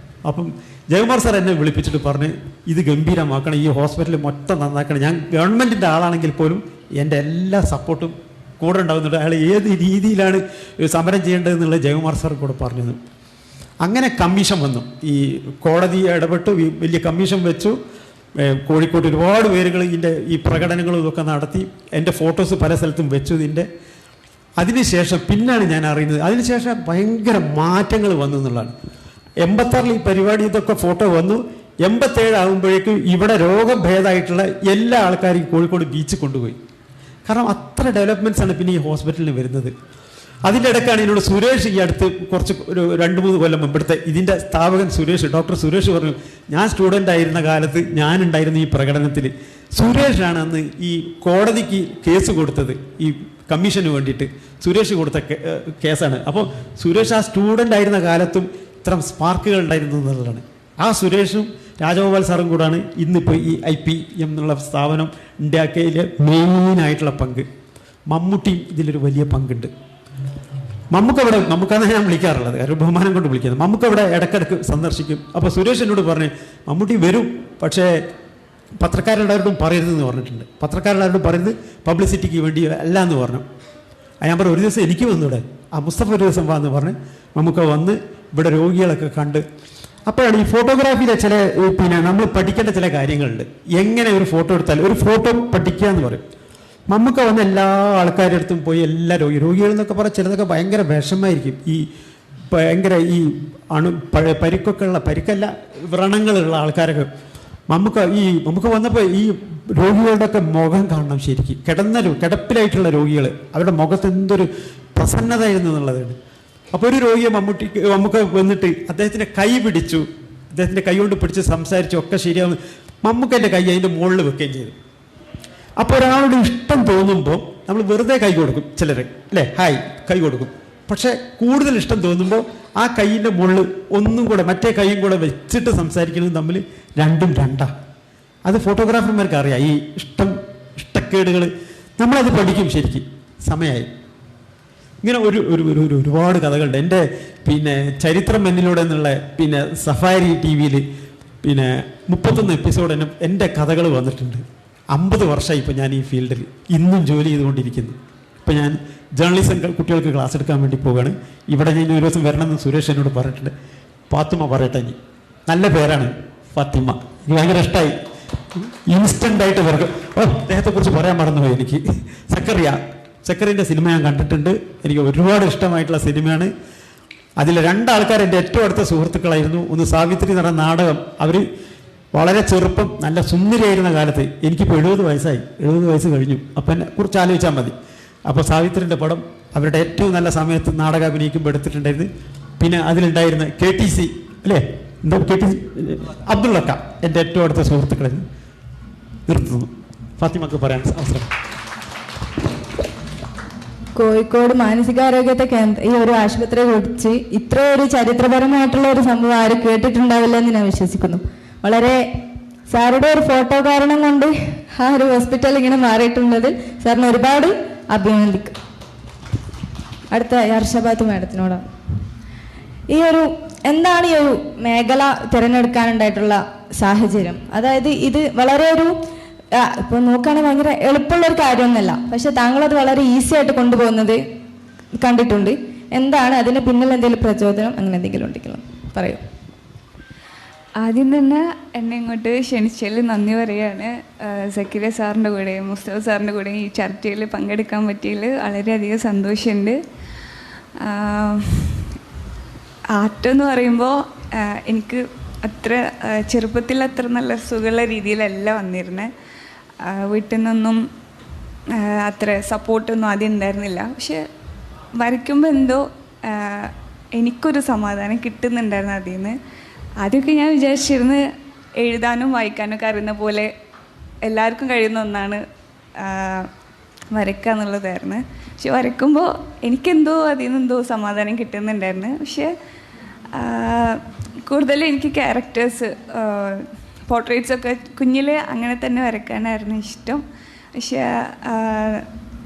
അപ്പം ജയകുമാർ സാർ എന്നെ വിളിപ്പിച്ചിട്ട് പറഞ്ഞ്, ഇത് ഗംഭീരമാക്കണം, ഈ ഹോസ്പിറ്റൽ മൊത്തം നന്നാക്കണം. ഞാൻ ഗവൺമെൻറ്റിൻ്റെ ആളാണെങ്കിൽ പോലും എൻ്റെ എല്ലാ സപ്പോർട്ടും കൂടെ ഉണ്ടാകുന്നുണ്ട്. അയാൾ ഏത് രീതിയിലാണ് സമരം ചെയ്യേണ്ടതെന്നുള്ള ജയകുമാർ സാർ കൂടെ പറഞ്ഞത്. അങ്ങനെ കമ്മീഷൻ വന്നു. ഈ കോടതി ഇടപെട്ടു, വലിയ കമ്മീഷൻ വെച്ചു. കോഴിക്കോട് ഒരുപാട് പേരുകൾ ഈ പ്രകടനങ്ങളും ഇതൊക്കെ നടത്തി. എൻ്റെ ഫോട്ടോസ് പല സ്ഥലത്തും വെച്ചു ഇതിൻ്റെ. അതിനുശേഷം പിന്നാണ് ഞാൻ അറിയുന്നത്, അതിനുശേഷം ഭയങ്കര മാറ്റങ്ങൾ വന്നു എന്നുള്ളതാണ്. 86 ഈ പരിപാടി ഇതൊക്കെ ഫോട്ടോ വന്നു. 87 ആകുമ്പോഴേക്കും ഇവിടെ രോഗം ഭേദമായിട്ടുള്ള എല്ലാ ആൾക്കാരെയും കോഴിക്കോട് ബീച്ചിൽ കൊണ്ടുപോയി. കാരണം അത്ര ഡെവലപ്മെൻറ്റ്സാണ് പിന്നെ ഈ ഹോസ്പിറ്റലിന് വരുന്നത്. അതിൻ്റെ ഇടയ്ക്കാണ് എന്നോട് സുരേഷ് ഈ അടുത്ത് ഒരു 2-3 കൊല്ലം മുമ്പത്തെ ഇതിൻ്റെ സ്ഥാപകൻ ഡോക്ടർ സുരേഷ് പറഞ്ഞു, ഞാൻ സ്റ്റുഡൻ്റ് ആയിരുന്ന കാലത്ത് ഞാനുണ്ടായിരുന്ന ഈ പ്രകടനത്തിൽ സുരേഷാണ് അന്ന് ഈ കോടതിക്ക് കേസ് കൊടുത്തത്. ഈ കമ്മീഷന് വേണ്ടിയിട്ട് സുരേഷ് കൊടുത്ത കേസാണ്. അപ്പോൾ സുരേഷ് ആ സ്റ്റുഡൻ്റ് ആയിരുന്ന കാലത്തും ഇത്തരം സ്പാർക്കുകൾ ഉണ്ടായിരുന്നു എന്നുള്ളതാണ്. ആ സുരേഷും രാജഗോപാൽ സാറും കൂടാണ് ഇന്നിപ്പോൾ ഈ IPM എന്നുള്ള സ്ഥാപനം ഉണ്ടാക്കിയതിലെ മെയിനായിട്ടുള്ള പങ്ക്. മമ്മൂട്ടി ഇതിലൊരു വലിയ പങ്കുണ്ട്. നമുക്കാണ് ഞാൻ വിളിക്കാറുള്ളത്, ഒരു ബഹുമാനം കൊണ്ട് വിളിക്കുന്നത്. നമുക്കവിടെ ഇടയ്ക്കിടയ്ക്ക് സന്ദർശിക്കും. അപ്പോൾ സുരേഷ് എന്നോട് പറഞ്ഞു, മമ്മൂട്ടി വരും, പക്ഷേ പത്രക്കാരെല്ലാവരോടും പറയരുതെന്ന് പറഞ്ഞിട്ടുണ്ട്. പത്രക്കാരെല്ലാവരോടും പറയുന്നത് പബ്ലിസിറ്റിക്ക് വേണ്ടി അല്ല എന്ന് പറഞ്ഞു. ഞാൻ പറഞ്ഞു, ഒരു ദിവസം എനിക്ക് വന്നൂടെ, മുസ്തഫ ഒരു ദിവസം വാന്ന് പറഞ്ഞ് നമുക്ക് വന്ന് ഇവിടെ രോഗികളൊക്കെ കണ്ട്. അപ്പോഴാണ് ഈ ഫോട്ടോഗ്രാഫിയിലെ നമ്മൾ പഠിക്കേണ്ട ചില കാര്യങ്ങളുണ്ട്. എങ്ങനെ ഒരു ഫോട്ടോ എടുത്താൽ ഒരു ഫോട്ടോ പഠിക്കുക എന്ന് പറയും. നമുക്ക് വന്ന എല്ലാ ആൾക്കാരുടെ അടുത്തും പോയി എല്ലാ രോഗികളെന്നൊക്കെ പറഞ്ഞാൽ ചിലതൊക്കെ ഭയങ്കര വിഷമായിരിക്കും. ഈ ഭയങ്കര ഈ പരിക്കൊക്കെ ഉള്ള, പരിക്കല്ല വ്രണങ്ങളുള്ള ആൾക്കാരൊക്കെ നമുക്ക് വന്നപ്പോൾ ഈ രോഗികളുടെയൊക്കെ മുഖം കാണണം. ശരിക്കും കിടപ്പിലായിട്ടുള്ള രോഗികൾ, അവരുടെ മുഖത്ത് എന്തൊരു പ്രസന്നതയായിരുന്നു എന്നുള്ളതാണ്. അപ്പോൾ ഒരു രോഗിയെ നമുക്ക് വന്നിട്ട് അദ്ദേഹത്തിൻ്റെ കൈ പിടിച്ചു, അദ്ദേഹത്തിൻ്റെ കൈ കൊണ്ട് പിടിച്ച് സംസാരിച്ചു, ഒക്കെ ശരിയാവുന്നു. മമ്മൂക്കൻ്റെ കൈ അതിൻ്റെ മുകളിൽ വെക്കുകയും ചെയ്തു. അപ്പോൾ ഒരാളോട് ഇഷ്ടം തോന്നുമ്പോൾ നമ്മൾ വെറുതെ കൈ കൊടുക്കും, ചിലർ അല്ലേ, ഹായ് കൈ കൊടുക്കും. പക്ഷേ കൂടുതൽ ഇഷ്ടം തോന്നുമ്പോൾ ആ കൈയിൻ്റെ മുകളിൽ ഒന്നും കൂടെ മറ്റേ കൈയും കൂടെ വെച്ചിട്ട് സംസാരിക്കുന്നത് തമ്മിൽ രണ്ടും രണ്ടാണ്. അത് ഫോട്ടോഗ്രാഫർമാർക്ക് അറിയാം. ഈ ഇഷ്ടക്കേടുകൾ നമ്മളത് പഠിക്കും. ശരിക്കും സമയമായി. ഇങ്ങനെ ഒരുപാട് കഥകളുണ്ട്. എൻ്റെ ചരിത്രം എന്നിലൂടെ എന്നുള്ള സഫാരി TV-യിൽ 31 എപ്പിസോഡ് എൻ്റെ കഥകൾ വന്നിട്ടുണ്ട്. 50 വർഷമായി ഇപ്പോൾ ഞാൻ ഈ ഫീൽഡിൽ ഇന്നും ജോലി ചെയ്തുകൊണ്ടിരിക്കുന്നു. ഇപ്പോൾ ഞാൻ ജേർണലിസം കുട്ടികൾക്ക് ക്ലാസ് എടുക്കാൻ വേണ്ടി പോവുകയാണ്. ഇവിടെ ഞാൻ ഒരു ദിവസം വരണമെന്ന് സുരേഷ് എന്നോട് പറഞ്ഞിട്ടുണ്ട്. ഫാത്തിമ പറയട്ടെ, ഇനി നല്ല പേരാണ് ഫാത്തിമ, എനിക്ക് ഭയങ്കര ഇഷ്ടമായി. ഇൻസ്റ്റൻ്റായിട്ട് പേർക്ക് അദ്ദേഹത്തെക്കുറിച്ച് പറയാൻ മറന്നുപോയി. എനിക്ക് സക്കറിൻ്റെ സിനിമ ഞാൻ കണ്ടിട്ടുണ്ട്. എനിക്ക് ഒരുപാട് ഇഷ്ടമായിട്ടുള്ള സിനിമയാണ്. അതിൽ 2 ആൾക്കാർ എൻ്റെ ഏറ്റവും അടുത്ത സുഹൃത്തുക്കളായിരുന്നു. ഒന്ന് സാവിത്രി എന്ന് പറഞ്ഞ നാടകം. അവർ വളരെ ചെറുപ്പം നല്ല സുന്ദരിയായിരുന്ന കാലത്ത്, എനിക്കിപ്പോൾ 70 വയസ്സായി, 70 വയസ്സ് കഴിഞ്ഞു. അപ്പം എന്നെ കുറിച്ച് ആലോചിച്ചാൽ മതി. അപ്പോൾ സാവിത്രിൻ്റെ പടം അവരുടെ ഏറ്റവും നല്ല സമയത്ത് നാടകം അഭിനയിക്കുമ്പോൾ എടുത്തിട്ടുണ്ടായിരുന്നു. പിന്നെ അതിലുണ്ടായിരുന്ന KTC അല്ലേ, എന്താ KTC അബ്ദുള്ളക്ക എൻ്റെ ഏറ്റവും അടുത്ത സുഹൃത്തുക്കളായിരുന്നു. നിർത്തുന്നു. ഫാത്തിമക്ക് പറയാൻ അവസരം. കോഴിക്കോട് മാനസികാരോഗ്യത്തെ ഈ ഒരു ആശുപത്രിയെ കുറിച്ച് ഇത്ര ഒരു ചരിത്രപരമായിട്ടുള്ള ഒരു സംഭവം ആരും കേട്ടിട്ടുണ്ടാവില്ല എന്ന് ഞാൻ വിശ്വസിക്കുന്നു. വളരെ സാറുടെ ഒരു ഫോട്ടോ കാരണം കൊണ്ട് ആ ഒരു ഹോസ്പിറ്റൽ ഇങ്ങനെ മാറിയിട്ടുള്ളതിൽ സാറിന് ഒരുപാട് അഭിനന്ദിക്കും. അടുത്ത ഹർഷബാത്ത് മാഡത്തിനോടാണ്. എന്താണ് ഈ ഒരു മേഖല തിരഞ്ഞെടുക്കാനുണ്ടായിട്ടുള്ള സാഹചര്യം? അതായത് ഇത് വളരെ ഇപ്പോൾ നോക്കുകയാണെങ്കിൽ ഭയങ്കര എളുപ്പമുള്ളൊരു കാര്യമൊന്നുമല്ല, പക്ഷെ താങ്കളത് വളരെ ഈസി ആയിട്ട് കൊണ്ടുപോകുന്നത് കണ്ടിട്ടുണ്ട്. എന്താണ് അതിന് പിന്നിൽ എന്തെങ്കിലും പ്രചോദനം അങ്ങനെ എന്തെങ്കിലും ഉണ്ടെങ്കിലും പറയൂ. ആദ്യം തന്നെ എന്നെ ഇങ്ങോട്ട് ക്ഷണിച്ചതിൽ നന്ദി പറയുകയാണ്. സക്കീറിയ സാറിൻ്റെ കൂടെയും മുസ്തഫ സാറിൻ്റെ കൂടെയും ഈ ചർച്ചയിൽ പങ്കെടുക്കാൻ പറ്റിയതിൽ വളരെയധികം സന്തോഷമുണ്ട്. ആർട്ടെന്ന് പറയുമ്പോൾ എനിക്ക് ചെറുപ്പത്തിൽ അത്ര നല്ല സുഖമുള്ള രീതിയിലല്ല വന്നിരുന്നത്. വീട്ടിൽ നിന്നൊന്നും അത്ര സപ്പോർട്ടൊന്നും ആദ്യം ഉണ്ടായിരുന്നില്ല. പക്ഷെ വരയ്ക്കുമ്പോൾ എന്തോ എനിക്കൊരു സമാധാനം കിട്ടുന്നുണ്ടായിരുന്നു അതിൽ നിന്ന്. ആദ്യമൊക്കെ ഞാൻ വിചാരിച്ചിരുന്ന് എഴുതാനും വായിക്കാനും ഒക്കെ അറിയുന്ന പോലെ എല്ലാവർക്കും കഴിയുന്ന ഒന്നാണ് വരയ്ക്കുക എന്നുള്ളതായിരുന്നു. പക്ഷെ വരയ്ക്കുമ്പോൾ എനിക്കെന്തോ അതിൽ നിന്നെന്തോ സമാധാനം കിട്ടുന്നുണ്ടായിരുന്നു. പക്ഷെ കൂടുതലും എനിക്ക് ക്യാരക്ടേഴ്സ്, പോർട്രേറ്റ്സൊക്കെ കുഞ്ഞിലെ അങ്ങനെ തന്നെ വരയ്ക്കാനായിരുന്നു ഇഷ്ടം. പക്ഷേ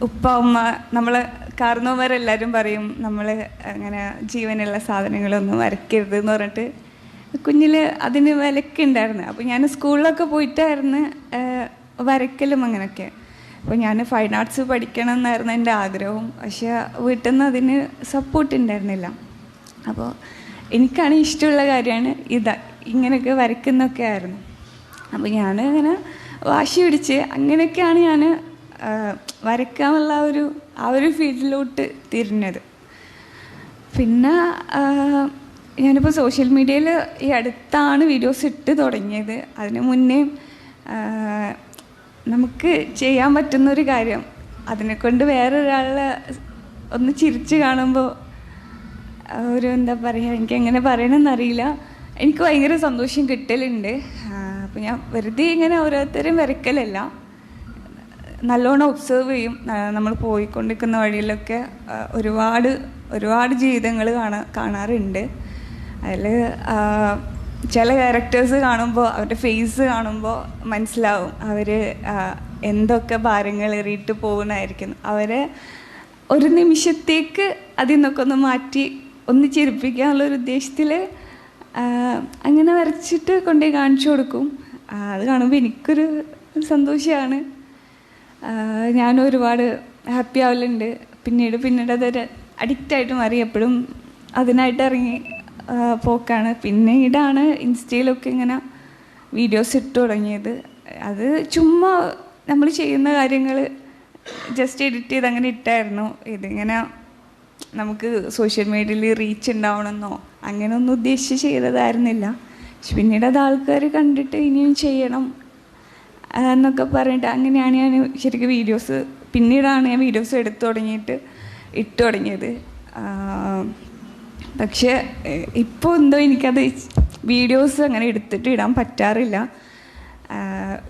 ഉപ്പ ഉമ്മ നമ്മൾ കാരണവന്മാരെല്ലാവരും പറയും നമ്മൾ അങ്ങനെ ജീവനുള്ള സാധനങ്ങളൊന്നും വരയ്ക്കരുത് എന്ന് പറഞ്ഞിട്ട് കുഞ്ഞിൽ അതിന് വിലക്കുണ്ടായിരുന്നു. അപ്പോൾ ഞാൻ സ്കൂളിലൊക്കെ പോയിട്ടായിരുന്നു വരയ്ക്കലും അങ്ങനെയൊക്കെ. അപ്പോൾ ഞാൻ ഫൈൻ ആർട്സ് പഠിക്കണം എന്നായിരുന്നു എൻ്റെ ആഗ്രഹവും. പക്ഷേ വീട്ടിൽ നിന്ന് അതിന് സപ്പോർട്ട് ഉണ്ടായിരുന്നില്ല. അപ്പോൾ എനിക്കാണ് ഇഷ്ടമുള്ള കാര്യമാണ് ഇങ്ങനെയൊക്കെ വരയ്ക്കുന്നൊക്കെ ആയിരുന്നു. അപ്പോൾ ഞാൻ ഇങ്ങനെ വാശി പിടിച്ച് അങ്ങനെയൊക്കെയാണ് ഞാൻ വരയ്ക്കാനുള്ള ആ ഒരു ഫീൽഡിലോട്ട് തിരിഞ്ഞത്. പിന്നെ ഞാനിപ്പോൾ സോഷ്യൽ മീഡിയയിൽ ഈ അടുത്താണ് വീഡിയോസ് ഇട്ട് തുടങ്ങിയത്. അതിന് മുന്നേ നമുക്ക് ചെയ്യാൻ പറ്റുന്നൊരു കാര്യം അതിനെക്കൊണ്ട് വേറൊരാളെ ഒന്ന് ചിരിച്ച് കാണുമ്പോൾ എന്താ പറയുക, എനിക്കെങ്ങനെ പറയണമെന്നറിയില്ല, എനിക്ക് ഭയങ്കര സന്തോഷം കിട്ടലുണ്ട്. അപ്പോൾ ഞാൻ വെറുതെ ഇങ്ങനെ ഓരോരുത്തരും വരയ്ക്കലല്ല, നല്ലോണം ഒബ്സർവ് ചെയ്യും. നമ്മൾ പോയിക്കൊണ്ടിരിക്കുന്ന വഴിയിലൊക്കെ ഒരുപാട് ജീവിതങ്ങൾ കാണാറുണ്ട്. അതിൽ ചില ക്യാരക്ടേഴ്സ് കാണുമ്പോൾ അവരുടെ ഫേസ് കാണുമ്പോൾ മനസ്സിലാവും അവർ എന്തൊക്കെ ഭാരങ്ങൾ എറിയിട്ട് പോകുന്നതായിരിക്കും. അവരെ ഒരു നിമിഷത്തേക്ക് അതിൽ നിന്നൊക്കെ ഒന്ന് മാറ്റി ഒന്ന് ചിരിപ്പിക്കാനുള്ളൊരു ഉദ്ദേശത്തിൽ അങ്ങനെ വരച്ചിട്ട് കൊണ്ടുപോയി കാണിച്ചു കൊടുക്കും. അത് കാണുമ്പോൾ എനിക്കൊരു സന്തോഷമാണ്. ഞാനും ഒരുപാട് ഹാപ്പി ആവലുണ്ട്. പിന്നീട് അതൊരു അഡിക്റ്റായിട്ട് മാറി. എപ്പോഴും അതിനായിട്ട് ഇറങ്ങി പോക്കാണ്. പിന്നീടാണ് ഇൻസ്റ്റയിലൊക്കെ ഇങ്ങനെ വീഡിയോസ് ഇട്ട് തുടങ്ങിയത്. അത് ചുമ്മാ നമ്മൾ ചെയ്യുന്ന കാര്യങ്ങൾ ജസ്റ്റ് എഡിറ്റ് ചെയ്ത് അങ്ങനെ ഇട്ടായിരുന്നു. ഇതിങ്ങനെ നമുക്ക് സോഷ്യൽ മീഡിയയിൽ റീച്ച് ഉണ്ടാവണമെന്നോ അങ്ങനെയൊന്നും ഉദ്ദേശിച്ച് ചെയ്തതായിരുന്നില്ല. പക്ഷെ പിന്നീട് അത് ആൾക്കാർ കണ്ടിട്ട് ഇനിയും ചെയ്യണം എന്നൊക്കെ പറഞ്ഞിട്ട് അങ്ങനെയാണ് ഞാൻ ശരിക്കും പിന്നീടാണ് ഞാൻ വീഡിയോസ് ഇട്ട് തുടങ്ങിയത്. പക്ഷേ ഇപ്പോൾ എന്തോ എനിക്കത് വീഡിയോസ് അങ്ങനെ എടുത്തിട്ട് ഇടാൻ പറ്റാറില്ല.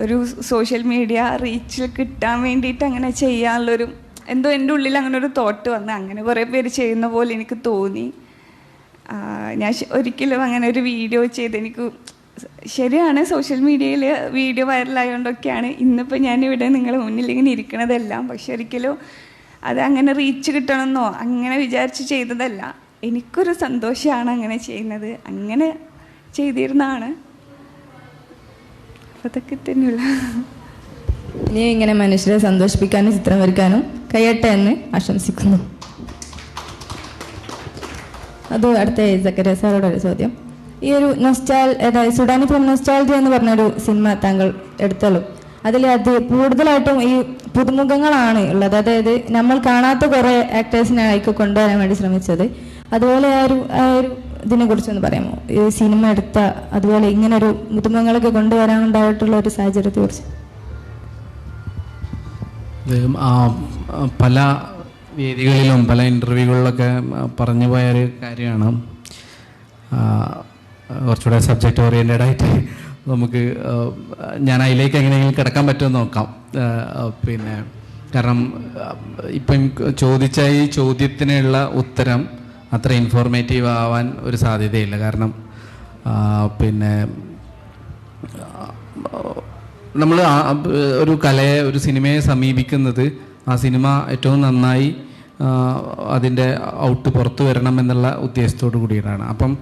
ഒരു സോഷ്യൽ മീഡിയ റീച്ചിൽ കിട്ടാൻ വേണ്ടിയിട്ട് അങ്ങനെ ചെയ്യാനുള്ളൊരു എന്തോ എൻ്റെ ഉള്ളിൽ അങ്ങനെ ഒരു തോട്ട് വന്ന് അങ്ങനെ കുറേ പേര് ചെയ്യുന്ന പോലെ എനിക്ക് തോന്നി. ഞാൻ ഒരിക്കലും അങ്ങനെ ഒരു വീഡിയോ എനിക്ക് ശരിയാണ്, സോഷ്യൽ മീഡിയയിൽ വീഡിയോ വൈറലായതുകൊണ്ടൊക്കെയാണ് ഇന്നിപ്പോൾ ഞാനിവിടെ നിങ്ങളുടെ മുന്നിൽ ഇങ്ങനെ ഇരിക്കണതെല്ലാം. പക്ഷെ ഒരിക്കലും അത് അങ്ങനെ റീച്ച് കിട്ടണമെന്നോ അങ്ങനെ വിചാരിച്ച് ചെയ്തതല്ല. എനിക്കൊരു സന്തോഷമാണ് അങ്ങനെ ചെയ്യുന്നത്. അങ്ങനെ ചെയ്തിരുന്നതാണ്. അതൊക്കെ തന്നെയുള്ള. ഇനി ഇങ്ങനെ മനുഷ്യരെ സന്തോഷിപ്പിക്കാനും ചിത്രം വരയ്ക്കാനും കഴിയട്ടെ എന്ന് ആശംസിക്കുന്നു. അത് അടുത്ത സക്കീറിയ സാറോടൊരു ചോദ്യം. ഈ ഒരു സുഡാനി ഫ്രം നൊസ്റ്റാൾജിയ എന്ന് പറഞ്ഞൊരു സിനിമ താങ്കൾ എടുത്തല്ലോ, അതിൽ അത് കൂടുതലായിട്ടും ഈ പുതുമുഖങ്ങളാണ് ഉള്ളത്. അതായത് നമ്മൾ കാണാത്ത കുറേ ആക്ടേഴ്സിനെ ആയിക്ക് കൊണ്ടുവരാൻ വേണ്ടി ശ്രമിച്ചത്. അതുപോലെ ആ ഒരു ഇതിനെ കുറിച്ചൊന്ന് പറയാമോ? ഈ സിനിമ എടുത്ത അതുപോലെ ഇങ്ങനൊരു പുതുമുഖങ്ങളൊക്കെ കൊണ്ടുവരാനുണ്ടായിട്ടുള്ള ഒരു സാഹചര്യത്തെ കുറിച്ച്. പല വേദികളിലും പല ഇൻ്റർവ്യൂകളിലൊക്കെ പറഞ്ഞു പോയൊരു കാര്യമാണ്. കുറച്ചുകൂടെ സബ്ജക്റ്റ് ഓറിയൻറ്റഡ് ആയിട്ട് നമുക്ക് ഞാൻ അതിലേക്ക് എങ്ങനെയെങ്കിലും കിടക്കാൻ പറ്റുമെന്ന് നോക്കാം. കാരണം ഇപ്പം ചോദിച്ച ഈ ചോദ്യത്തിനുള്ള ഉത്തരം അത്ര ഇൻഫോർമേറ്റീവ് ആവാൻ ഒരു സാധ്യതയില്ല. കാരണം നമ്മൾ ഒരു സിനിമയെ സമീപിക്കുന്നത് ആ സിനിമ ഏറ്റവും നന്നായി അതിൻ്റെ ഔട്ട് പുറത്തു വരണം എന്നുള്ള ഉദ്ദേശത്തോടു കൂടിയിട്ടാണ്. അപ്പം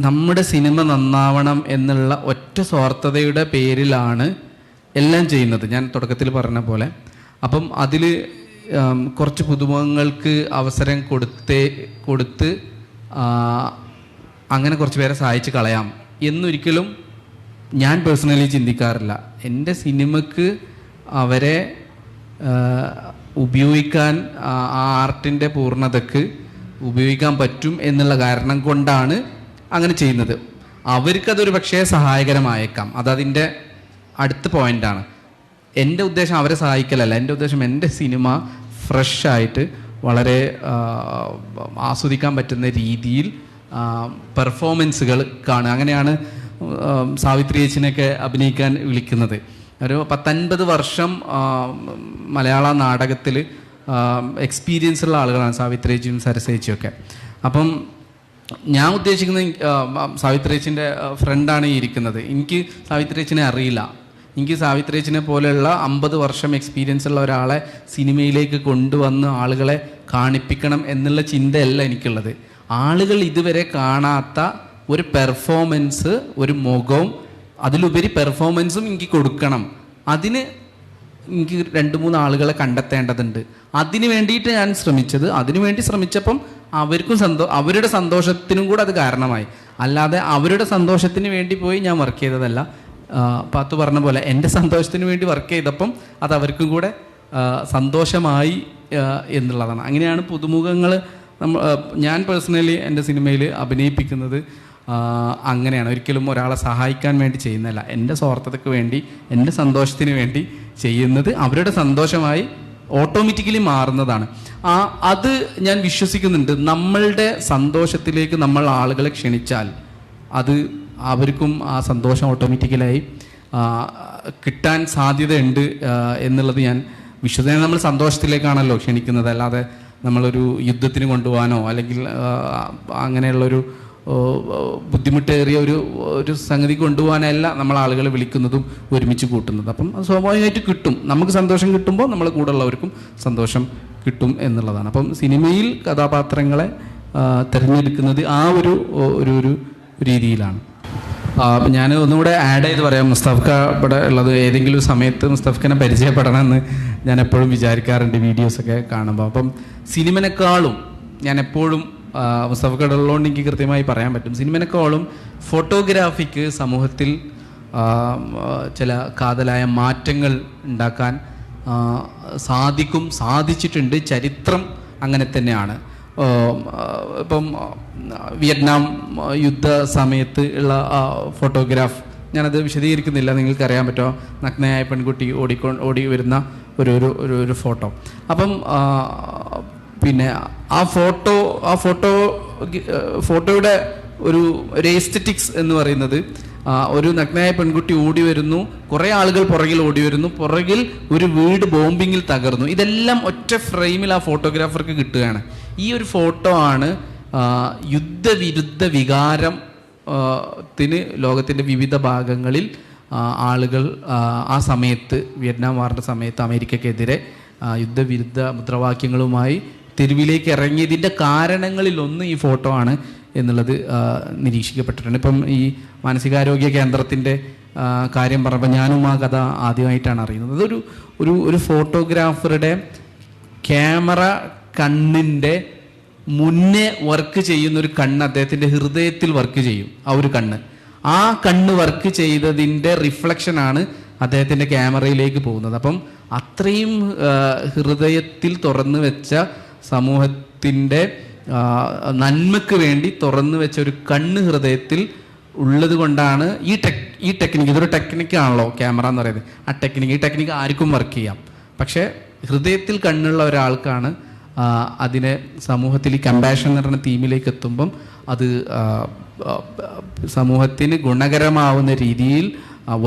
നമ്മുടെ സിനിമ നന്നാവണം എന്നുള്ള ഒറ്റ സ്വാർത്ഥതയുടെ പേരിലാണ് എല്ലാം ചെയ്യുന്നത്, ഞാൻ തുടക്കത്തിൽ പറഞ്ഞ പോലെ. അപ്പം അതിൽ കുറച്ച് പുതുമുഖങ്ങൾക്ക് അവസരം കൊടുത്ത് അങ്ങനെ കുറച്ച് പേരെ സഹായിച്ച് കളയാം എന്നൊരിക്കലും ഞാൻ പേഴ്സണലി ചിന്തിക്കാറില്ല. എൻ്റെ സിനിമക്ക് അവരെ ഉപയോഗിക്കാൻ, ആ ആർട്ടിൻ്റെ പൂർണ്ണതയ്ക്ക് ഉപയോഗിക്കാൻ പറ്റും എന്നുള്ള കാരണം കൊണ്ടാണ് അങ്ങനെ ചെയ്യുന്നത്. അവർക്കതൊരു പക്ഷേ സഹായകരമായേക്കാം, അതതിൻ്റെ അടുത്ത പോയിൻ്റാണ്. എൻ്റെ ഉദ്ദേശം അവരെ സഹായിക്കലല്ല, എൻ്റെ ഉദ്ദേശം എൻ്റെ സിനിമ ഫ്രഷായിട്ട് വളരെ ആസ്വദിക്കാൻ പറ്റുന്ന രീതിയിൽ പെർഫോമൻസുകൾ കാണുക. അങ്ങനെയാണ് സാവിത്രി ചേച്ചിനെയൊക്കെ അഭിനയിക്കാൻ വിളിക്കുന്നത്. ഒരു 10-50 വർഷം മലയാള നാടകത്തിൽ എക്സ്പീരിയൻസ് ഉള്ള ആളുകളാണ് സാവിത്രി ചേച്ചിയും സരസ്വതി ചേച്ചിയൊക്കെ. അപ്പം ഞാൻ ഉദ്ദേശിക്കുന്നത്, സാവിത്രി ചേച്ചിൻ്റെ ഫ്രണ്ടാണ് ഈ ഇരിക്കുന്നത്. എനിക്ക് സാവിത്രി ചേച്ചിനെ അറിയില്ല. എനിക്ക് സാവിത്രി ചേച്ചിനെ പോലെയുള്ള 50 വർഷം എക്സ്പീരിയൻസ് ഉള്ള ഒരാളെ സിനിമയിലേക്ക് കൊണ്ടുവന്ന് ആളുകളെ കാണിപ്പിക്കണം എന്നുള്ള ചിന്തയല്ല എനിക്കുള്ളത്. ആളുകൾ ഇതുവരെ കാണാത്ത ഒരു പെർഫോമൻസ്, ഒരു മുഖവും അതിലുപരി പെർഫോമൻസും എനിക്ക് കൊടുക്കണം. അതിന് എനിക്ക് 2-3 ആളുകളെ കണ്ടെത്തേണ്ടതുണ്ട്. അതിന് വേണ്ടിയിട്ട് ഞാൻ ശ്രമിച്ചപ്പം അവർക്കും അവരുടെ സന്തോഷത്തിനും കൂടെ അത് കാരണമായി. അല്ലാതെ അവരുടെ സന്തോഷത്തിന് വേണ്ടി പോയി ഞാൻ വർക്ക് ചെയ്തതല്ല. പാത്തു പറഞ്ഞ പോലെ എൻ്റെ സന്തോഷത്തിന് വേണ്ടി വർക്ക് ചെയ്തപ്പം അത് അവർക്കും കൂടെ സന്തോഷമായി എന്നുള്ളതാണ്. അങ്ങനെയാണ് പുതുമുഖങ്ങൾ ഞാൻ പേഴ്സണലി എൻ്റെ സിനിമയിൽ അഭിനയിപ്പിക്കുന്നത്. അങ്ങനെയാണ്, ഒരിക്കലും ഒരാളെ സഹായിക്കാൻ വേണ്ടി ചെയ്യുന്നതല്ല, എൻ്റെ സ്വാർത്ഥതയ്ക്ക് വേണ്ടി, എൻ്റെ സന്തോഷത്തിന് വേണ്ടി ചെയ്യുന്നത്. അവരുടെ സന്തോഷമായി ഓട്ടോമാറ്റിക്കലി മാറുന്നതാണ്. അത് ഞാൻ വിശ്വസിക്കുന്നുണ്ട്. നമ്മളുടെ സന്തോഷത്തിലേക്ക് നമ്മൾ ആളുകളെ ക്ഷണിച്ചാൽ അത് അവർക്കും ആ സന്തോഷം ഓട്ടോമാറ്റിക്കലായി കിട്ടാൻ സാധ്യതയുണ്ട് എന്നുള്ളത് ഞാൻ വിശ്വസിക്കുന്നത്. നമ്മൾ സന്തോഷത്തിലേക്കാണല്ലോ ക്ഷണിക്കുന്നത്, അല്ലാതെ നമ്മളൊരു യുദ്ധത്തിന് കൊണ്ടുപോകാനോ അല്ലെങ്കിൽ അങ്ങനെയുള്ളൊരു ബുദ്ധിമുട്ടേറിയ ഒരു സംഗതി കൊണ്ടുപോകാനല്ല നമ്മൾ ആളുകളെ വിളിക്കുന്നതും ഒരുമിച്ച് കൂട്ടുന്നത്. അപ്പം അത് സ്വാഭാവികമായിട്ട് കിട്ടും. നമുക്ക് സന്തോഷം കിട്ടുമ്പോൾ നമ്മളെ കൂടെ ഉള്ളവർക്കും സന്തോഷം കിട്ടും എന്നുള്ളതാണ്. അപ്പം സിനിമയിൽ കഥാപാത്രങ്ങളെ തിരഞ്ഞെടുക്കുന്നത് ആ ഒരു രീതിയിലാണ്. ഞാൻ ഒന്നുകൂടെ ആഡ് ചെയ്ത് പറയാം. മുസ്തഫ്ക ഇവിടെ ഉള്ളത്, ഏതെങ്കിലും സമയത്ത് മുസ്തഫ്ഖനെ പരിചയപ്പെടണമെന്ന് ഞാൻ എപ്പോഴും വിചാരിക്കാറുണ്ട് വീഡിയോസൊക്കെ കാണുമ്പോൾ. അപ്പം സിനിമനേക്കാളും ഞാൻ എപ്പോഴും മുസ്തഫ്ഖയുടെ ഉള്ളതുകൊണ്ട് എനിക്ക് കൃത്യമായി പറയാൻ പറ്റും, സിനിമനേക്കാളും ഫോട്ടോഗ്രാഫിക്ക് സമൂഹത്തിൽ ചില കാതലായ മാറ്റങ്ങൾ ഉണ്ടാക്കാൻ സാധിച്ചിട്ടുണ്ട്. ചരിത്രം അങ്ങനെ തന്നെയാണ്. ഇപ്പം വിയറ്റ്നാം യുദ്ധ സമയത്ത് ഉള്ള ഫോട്ടോഗ്രാഫ് ഞാനത് വിശദീകരിക്കുന്നില്ല, നിങ്ങൾക്കറിയാൻ പറ്റുമോ? നഗ്നയായ പെൺകുട്ടി ഓടി വരുന്ന ഒരു ഫോട്ടോ. അപ്പം പിന്നെ ആ ഫോട്ടോയുടെ ഒരു എസ്തെറ്റിക്സ് എന്ന് പറയുന്നത്, ഒരു നഗ്നയായ പെൺകുട്ടി ഓടി വരുന്നു, കുറേ ആളുകൾ പുറകിൽ ഓടി വരുന്നു, പുറകിൽ ഒരു വീട് ബോംബിങ്ങിൽ തകർന്നു. ഇതെല്ലാം ഒറ്റ ഫ്രെയിമിൽ ആ ഫോട്ടോഗ്രാഫർക്ക് കിട്ടുകയാണ്. ഈ ഒരു ഫോട്ടോ ആണ് യുദ്ധവിരുദ്ധ വികാരത്തിന് ലോകത്തിൻ്റെ വിവിധ ഭാഗങ്ങളിൽ ആളുകൾ ആ സമയത്ത്, വിയറ്റ്നാം വാറിൻ്റെ സമയത്ത് അമേരിക്കക്കെതിരെ യുദ്ധവിരുദ്ധ മുദ്രാവാക്യങ്ങളുമായി തെരുവിലേക്ക് ഇറങ്ങിയതിൻ്റെ കാരണങ്ങളിലൊന്ന് ഈ ഫോട്ടോ ആണ് എന്നുള്ളത് നിരീക്ഷിക്കപ്പെട്ടിട്ടുണ്ട്. ഇപ്പം ഈ മാനസികാരോഗ്യ കേന്ദ്രത്തിൻ്റെ കാര്യം പറഞ്ഞപ്പോൾ ഞാനും ആ കഥ ആദ്യമായിട്ടാണ് അറിയുന്നത്. അതൊരു ഫോട്ടോഗ്രാഫറുടെ ക്യാമറ കണ്ണിൻ്റെ മുന്നേ വർക്ക് ചെയ്യുന്നൊരു കണ്ണ് അദ്ദേഹത്തിൻ്റെ ഹൃദയത്തിൽ വർക്ക് ചെയ്യും. ആ കണ്ണ് വർക്ക് ചെയ്തതിൻ്റെ റിഫ്ലക്ഷനാണ് അദ്ദേഹത്തിൻ്റെ ക്യാമറയിലേക്ക് പോകുന്നത്. അപ്പം അത്രയും ഹൃദയത്തിൽ തുറന്നു വെച്ച, സമൂഹത്തിൻ്റെ നന്മയ്ക്ക് വേണ്ടി തുറന്നു വെച്ച ഒരു കണ്ണ് ഹൃദയത്തിൽ ഉള്ളത് കൊണ്ടാണ് ഈ ടെക്നിക്ക്, ഇതൊരു ടെക്നിക്കാണല്ലോ ക്യാമറ എന്ന് പറയുന്നത്. ഈ ടെക്നിക്ക് ആർക്കും വർക്ക് ചെയ്യാം. പക്ഷേ ഹൃദയത്തിൽ കണ്ണുള്ള ഒരാൾക്കാണ് അതിനെ സമൂഹത്തിൽ ഈ കമ്പാഷൻ എന്ന് പറയുന്ന തീമിലേക്ക് എത്തുമ്പം അത് സമൂഹത്തിന് ഗുണകരമാവുന്ന രീതിയിൽ,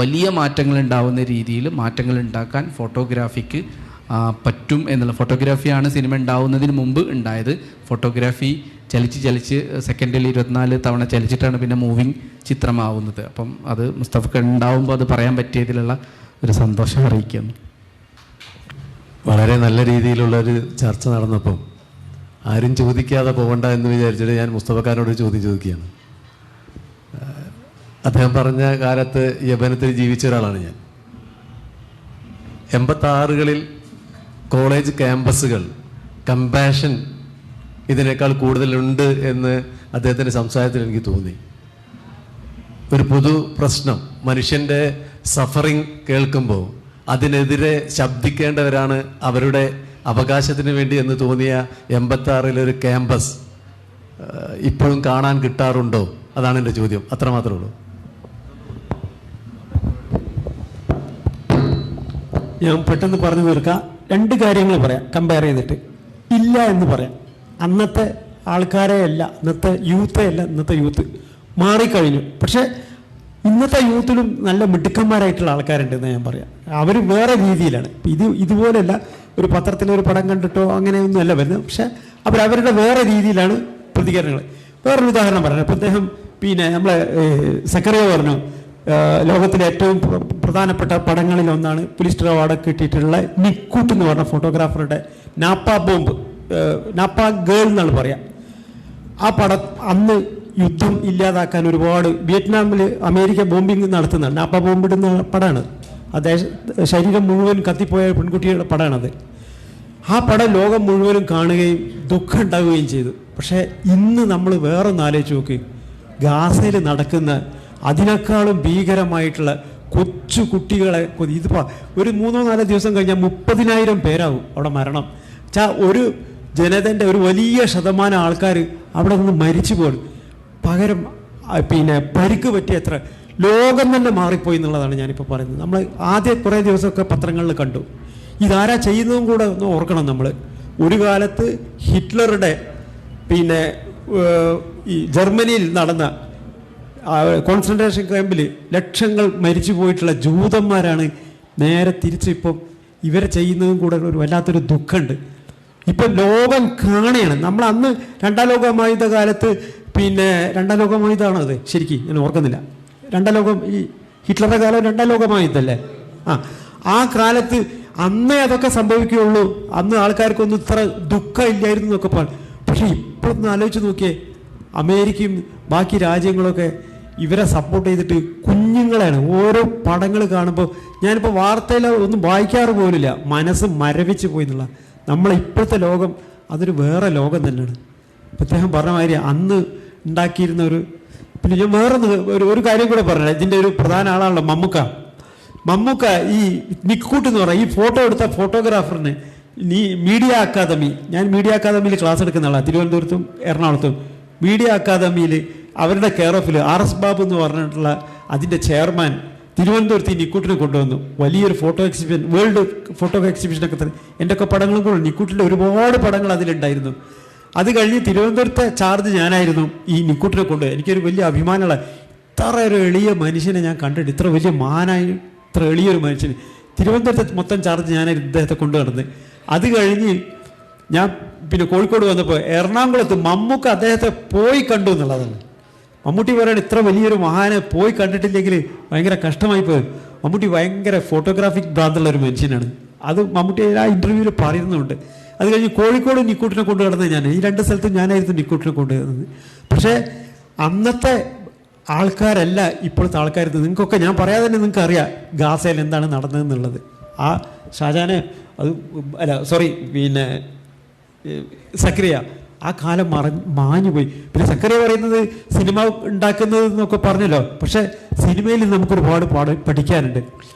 വലിയ മാറ്റങ്ങൾ ഉണ്ടാവുന്ന രീതിയിൽ മാറ്റങ്ങൾ ഉണ്ടാക്കാൻ ഫോട്ടോഗ്രാഫിക്ക് പറ്റും എന്നുള്ള. ഫോട്ടോഗ്രാഫിയാണ് സിനിമ ഉണ്ടാവുന്നതിന് മുമ്പ് ഉണ്ടായത്. ഫോട്ടോഗ്രാഫി ചലിച്ച് സെക്കൻഡിൽ 24 തവണ ചലിച്ചിട്ടാണ് പിന്നെ മൂവിങ് ചിത്രമാവുന്നത്. അപ്പം അത് മുസ്തഫ്ഖ ഉണ്ടാവുമ്പോൾ അത് പറയാൻ പറ്റിയതിലുള്ള ഒരു സന്തോഷം അറിയിക്കുന്നു. വളരെ നല്ല രീതിയിലുള്ളൊരു ചർച്ച നടന്നപ്പം ആരും ചോദിക്കാതെ പോകണ്ട എന്ന് വിചാരിച്ചിട്ട് ഞാൻ മുസ്തഫക്കാരനോട് ചോദ്യം ചോദിക്കുകയാണ്. അദ്ദേഹം പറഞ്ഞ കാലത്ത് യവനത്തിൽ ജീവിച്ച ഒരാളാണ് ഞാൻ. 86കളിൽ കോളേജ് ക്യാമ്പസുകൾ കമ്പാഷൻ ഇതിനേക്കാൾ കൂടുതലുണ്ട് എന്ന് അദ്ദേഹത്തിൻ്റെ സംസാരത്തിൽ എനിക്ക് തോന്നി. ഒരു പൊതു പ്രശ്നം, മനുഷ്യൻ്റെ സഫറിങ് കേൾക്കുമ്പോൾ അതിനെതിരെ ശബ്ദിക്കേണ്ടവരാണ് അവരുടെ അവകാശത്തിന് വേണ്ടി എന്ന് തോന്നിയ 86-ലൊരു ക്യാമ്പസ് ഇപ്പോഴും കാണാൻ കിട്ടാറുണ്ടോ? അതാണ് എൻ്റെ ചോദ്യം. അത്രമാത്രമേ ഉള്ളൂ. ഞാൻ പെട്ടെന്ന് പറഞ്ഞു തീർക്കാം. 2 കാര്യങ്ങൾ പറയാം കമ്പയർ ചെയ്തിട്ട്. ഇല്ല എന്ന് പറയാം. അന്നത്തെ ആൾക്കാരെ അല്ല, ഇന്നത്തെ യൂത്തേ അല്ല, ഇന്നത്തെ യൂത്ത് മാറിക്കഴിഞ്ഞു. പക്ഷേ ഇന്നത്തെ യൂത്തിലും നല്ല മിടുക്കന്മാരായിട്ടുള്ള ആൾക്കാരുണ്ടെന്ന് ഞാൻ പറയാം. അവർ വേറെ രീതിയിലാണ്. ഇതുപോലെയല്ല ഒരു പത്രത്തിലൊരു പടം കണ്ടിട്ടോ അങ്ങനെയൊന്നും അല്ല വരുന്നത്. പക്ഷെ അവരവരുടെ വേറെ രീതിയിലാണ് പ്രതികരണങ്ങൾ. വേറൊരു ഉദാഹരണം പറഞ്ഞു. അപ്പോൾ അദ്ദേഹം നമ്മളെ സക്കറിയ പറഞ്ഞു ലോകത്തിലെ ഏറ്റവും പ്രധാനപ്പെട്ട പടങ്ങളിൽ ഒന്നാണ് പുലിസ്റ്റർ അവാർഡ് കിട്ടിയിട്ടുള്ള നിക്കൂട്ട് എന്ന് പറഞ്ഞ ഫോട്ടോഗ്രാഫറുടെ നാപ്പ ബോംബ്, നാപ്പ ഗേൾ എന്നാണ് പറയാം. ആ പടം അന്ന് യുദ്ധം ഇല്ലാതാക്കാൻ ഒരുപാട് വിയറ്റ്നാമിൽ അമേരിക്ക ബോംബിങ് നടത്തുന്നതാണ്. നാപ്പ ബോംബിടുന്ന പടമാണ്. ശരീരം മുഴുവൻ കത്തിപ്പോയ പെൺകുട്ടിയുടെ പടമാണത്. ആ പടം ലോകം മുഴുവനും കാണുകയും ദുഃഖം ഉണ്ടാവുകയും ചെയ്തു. പക്ഷേ ഇന്ന് നമ്മൾ വേറൊന്ന് ആലോചിച്ച് നോക്കി. ഗാസയിൽ നടക്കുന്ന അതിനേക്കാളും ഭീകരമായിട്ടുള്ള കൊച്ചു കുട്ടികളെ ഇതിപ്പോൾ ഒരു 3-4 ദിവസം കഴിഞ്ഞാൽ 30,000 പേരാവും അവിടെ മരണം. ഒരു ജനതൻ്റെ ഒരു വലിയ ശതമാനം ആൾക്കാർ അവിടെ നിന്ന് മരിച്ചു പോകും. പകരം പരിക്ക് പറ്റിയ എത്ര ലോകം തന്നെ മാറിപ്പോയി എന്നുള്ളതാണ് ഞാനിപ്പോൾ പറയുന്നത്. നമ്മൾ ആദ്യം കുറേ ദിവസമൊക്കെ പത്രങ്ങളിൽ കണ്ടു. ഇതാരാ ചെയ്യുന്നതും കൂടെ ഒന്ന് ഓർക്കണം നമ്മൾ. ഒരു കാലത്ത് ഹിറ്റ്ലറുടെ ഈ ജർമ്മനിയിൽ നടന്ന കോൺസെൻട്രേഷൻ ക്യാമ്പിൽ ലക്ഷങ്ങൾ മരിച്ചു പോയിട്ടുള്ള ജൂതന്മാരാണ് നേരെ തിരിച്ചിപ്പം ഇവരെ ചെയ്യുന്നതും കൂടെ ഒരു വല്ലാത്തൊരു ദുഃഖമുണ്ട്. ഇപ്പം ലോകം കാണുകയാണ്. നമ്മൾ അന്ന് 2ാം ലോകമഹായുദ്ധ കാലത്ത് 2ാം ലോകമഹായുദ്ധമാണോ അത്? ശരിക്കും ഞാൻ ഓർക്കുന്നില്ല. 2ാം ലോകം ഈ ഹിറ്റ്ലറുടെ കാലം 2ാം ലോകമഹായുദ്ധല്ലേ? ആ കാലത്ത് അന്നേ അതൊക്കെ സംഭവിക്കുകയുള്ളൂ. അന്ന് ആൾക്കാർക്കൊന്നും ഇത്ര ദുഃഖം ഇല്ലായിരുന്നു എന്നൊക്കെ പറഞ്ഞു. പക്ഷെ ഇപ്പോഴൊന്ന് ആലോചിച്ച് നോക്കിയേ, അമേരിക്കയും ബാക്കി രാജ്യങ്ങളൊക്കെ ഇവരെ സപ്പോർട്ട് ചെയ്തിട്ട് കുഞ്ഞുങ്ങളാണ്. ഓരോ പടങ്ങൾ കാണുമ്പോൾ ഞാനിപ്പോൾ വാർത്തയിൽ ഒന്നും വായിക്കാറ് പോലില്ല. മനസ്സ് മരവിച്ച് പോയി എന്നുള്ള. നമ്മളെ ഇപ്പോഴത്തെ ലോകം അതൊരു വേറെ ലോകം തന്നെയാണ്. അദ്ദേഹം പറഞ്ഞ മാതിരി അന്ന് ഉണ്ടാക്കിയിരുന്ന പിന്നെ ഞാൻ ഒരു കാര്യം കൂടെ പറഞ്ഞത്. ഇതിൻ്റെ ഒരു പ്രധാന ആളാണല്ലോ മമ്മൂക്ക. ഈ നിക്കൂട്ട് എന്ന് പറഞ്ഞാൽ ഈ ഫോട്ടോ എടുത്ത ഫോട്ടോഗ്രാഫറിന് മീഡിയ അക്കാദമി, ഞാൻ മീഡിയ അക്കാദമിയിൽ ക്ലാസ് എടുക്കുന്ന ആളാണ്, തിരുവനന്തപുരത്തും എറണാകുളത്തും. മീഡിയ അക്കാദമിയിൽ അവരുടെ കെയർ ഓഫിൽ RS ബാബു എന്ന് പറഞ്ഞിട്ടുള്ള അതിൻ്റെ ചെയർമാൻ തിരുവനന്തപുരത്ത് ഈ നിക്കൂട്ടിനെ കൊണ്ടുവന്നു. വലിയൊരു ഫോട്ടോ എക്സിബിഷൻ, വേൾഡ് ഫോട്ടോ എക്സിബിഷനൊക്കെ തന്നെ. എൻ്റെ ഒക്കെ പടങ്ങളും കൂടെ നിക്കൂട്ടിൻ്റെ ഒരുപാട് പടങ്ങൾ അതിലുണ്ടായിരുന്നു. അത് കഴിഞ്ഞ് തിരുവനന്തപുരത്തെ ചാർജ് ഞാനായിരുന്നു ഈ നിക്കൂട്ടിനെ കൊണ്ട്. എനിക്കൊരു വലിയ അഭിമാനമുള്ള ഇത്ര ഒരു എളിയ മനുഷ്യനെ ഞാൻ കണ്ടിട്ട്, ഇത്ര വലിയ മാനായി ഇത്ര എളിയൊരു മനുഷ്യന്. തിരുവനന്തപുരത്തെ മൊത്തം ചാർജ് ഞാനായിരുന്നു ഇദ്ദേഹത്തെ കൊണ്ടു നടന്ന്. അത് കഴിഞ്ഞ് ഞാൻ കോഴിക്കോട് വന്നപ്പോൾ എറണാകുളത്ത് മമ്മൂക്ക അദ്ദേഹത്തെ പോയി കണ്ടു എന്നുള്ളതാണ്. മമ്മൂട്ടി പറയണ ഇത്ര വലിയൊരു മഹാനെ പോയി കണ്ടിട്ടില്ലെങ്കിൽ ഭയങ്കര കഷ്ടമായി പോയി. മമ്മൂട്ടി ഭയങ്കര ഫോട്ടോഗ്രാഫിക് ഭ്രാന്തുള്ള ഒരു മനുഷ്യനാണ്. അത് മമ്മൂട്ടി ആ ഇൻ്റർവ്യൂവിൽ പറയുന്നുണ്ട്. അത് കഴിഞ്ഞ് കോഴിക്കോട് നിക്കൂട്ടിനെ കൊണ്ടു നടന്നത് ഞാൻ. ഈ 2 സ്ഥലത്തും ഞാനായിരുന്നു നിക്കൂട്ടിനെ കൊണ്ടുവരുന്നത്. പക്ഷേ അന്നത്തെ ആൾക്കാരല്ല ഇപ്പോഴത്തെ ആൾക്കാർ. നിങ്ങൾക്കൊക്കെ ഞാൻ പറയാതെ തന്നെ നിങ്ങൾക്ക് അറിയാം ഗാസയിൽ എന്താണ് നടന്നതെന്നുള്ളത്. ആ ഷാജാനെ സക്രിയ ആ കാലം മാഞ്ഞുപോയി. പിന്നെ സക്രിയ പറയുന്നത് സിനിമ ഉണ്ടാക്കുന്നത് എന്നൊക്കെ പറഞ്ഞല്ലോ. പക്ഷേ സിനിമയിൽ നമുക്കൊരുപാട് പഠിക്കാനുണ്ട്.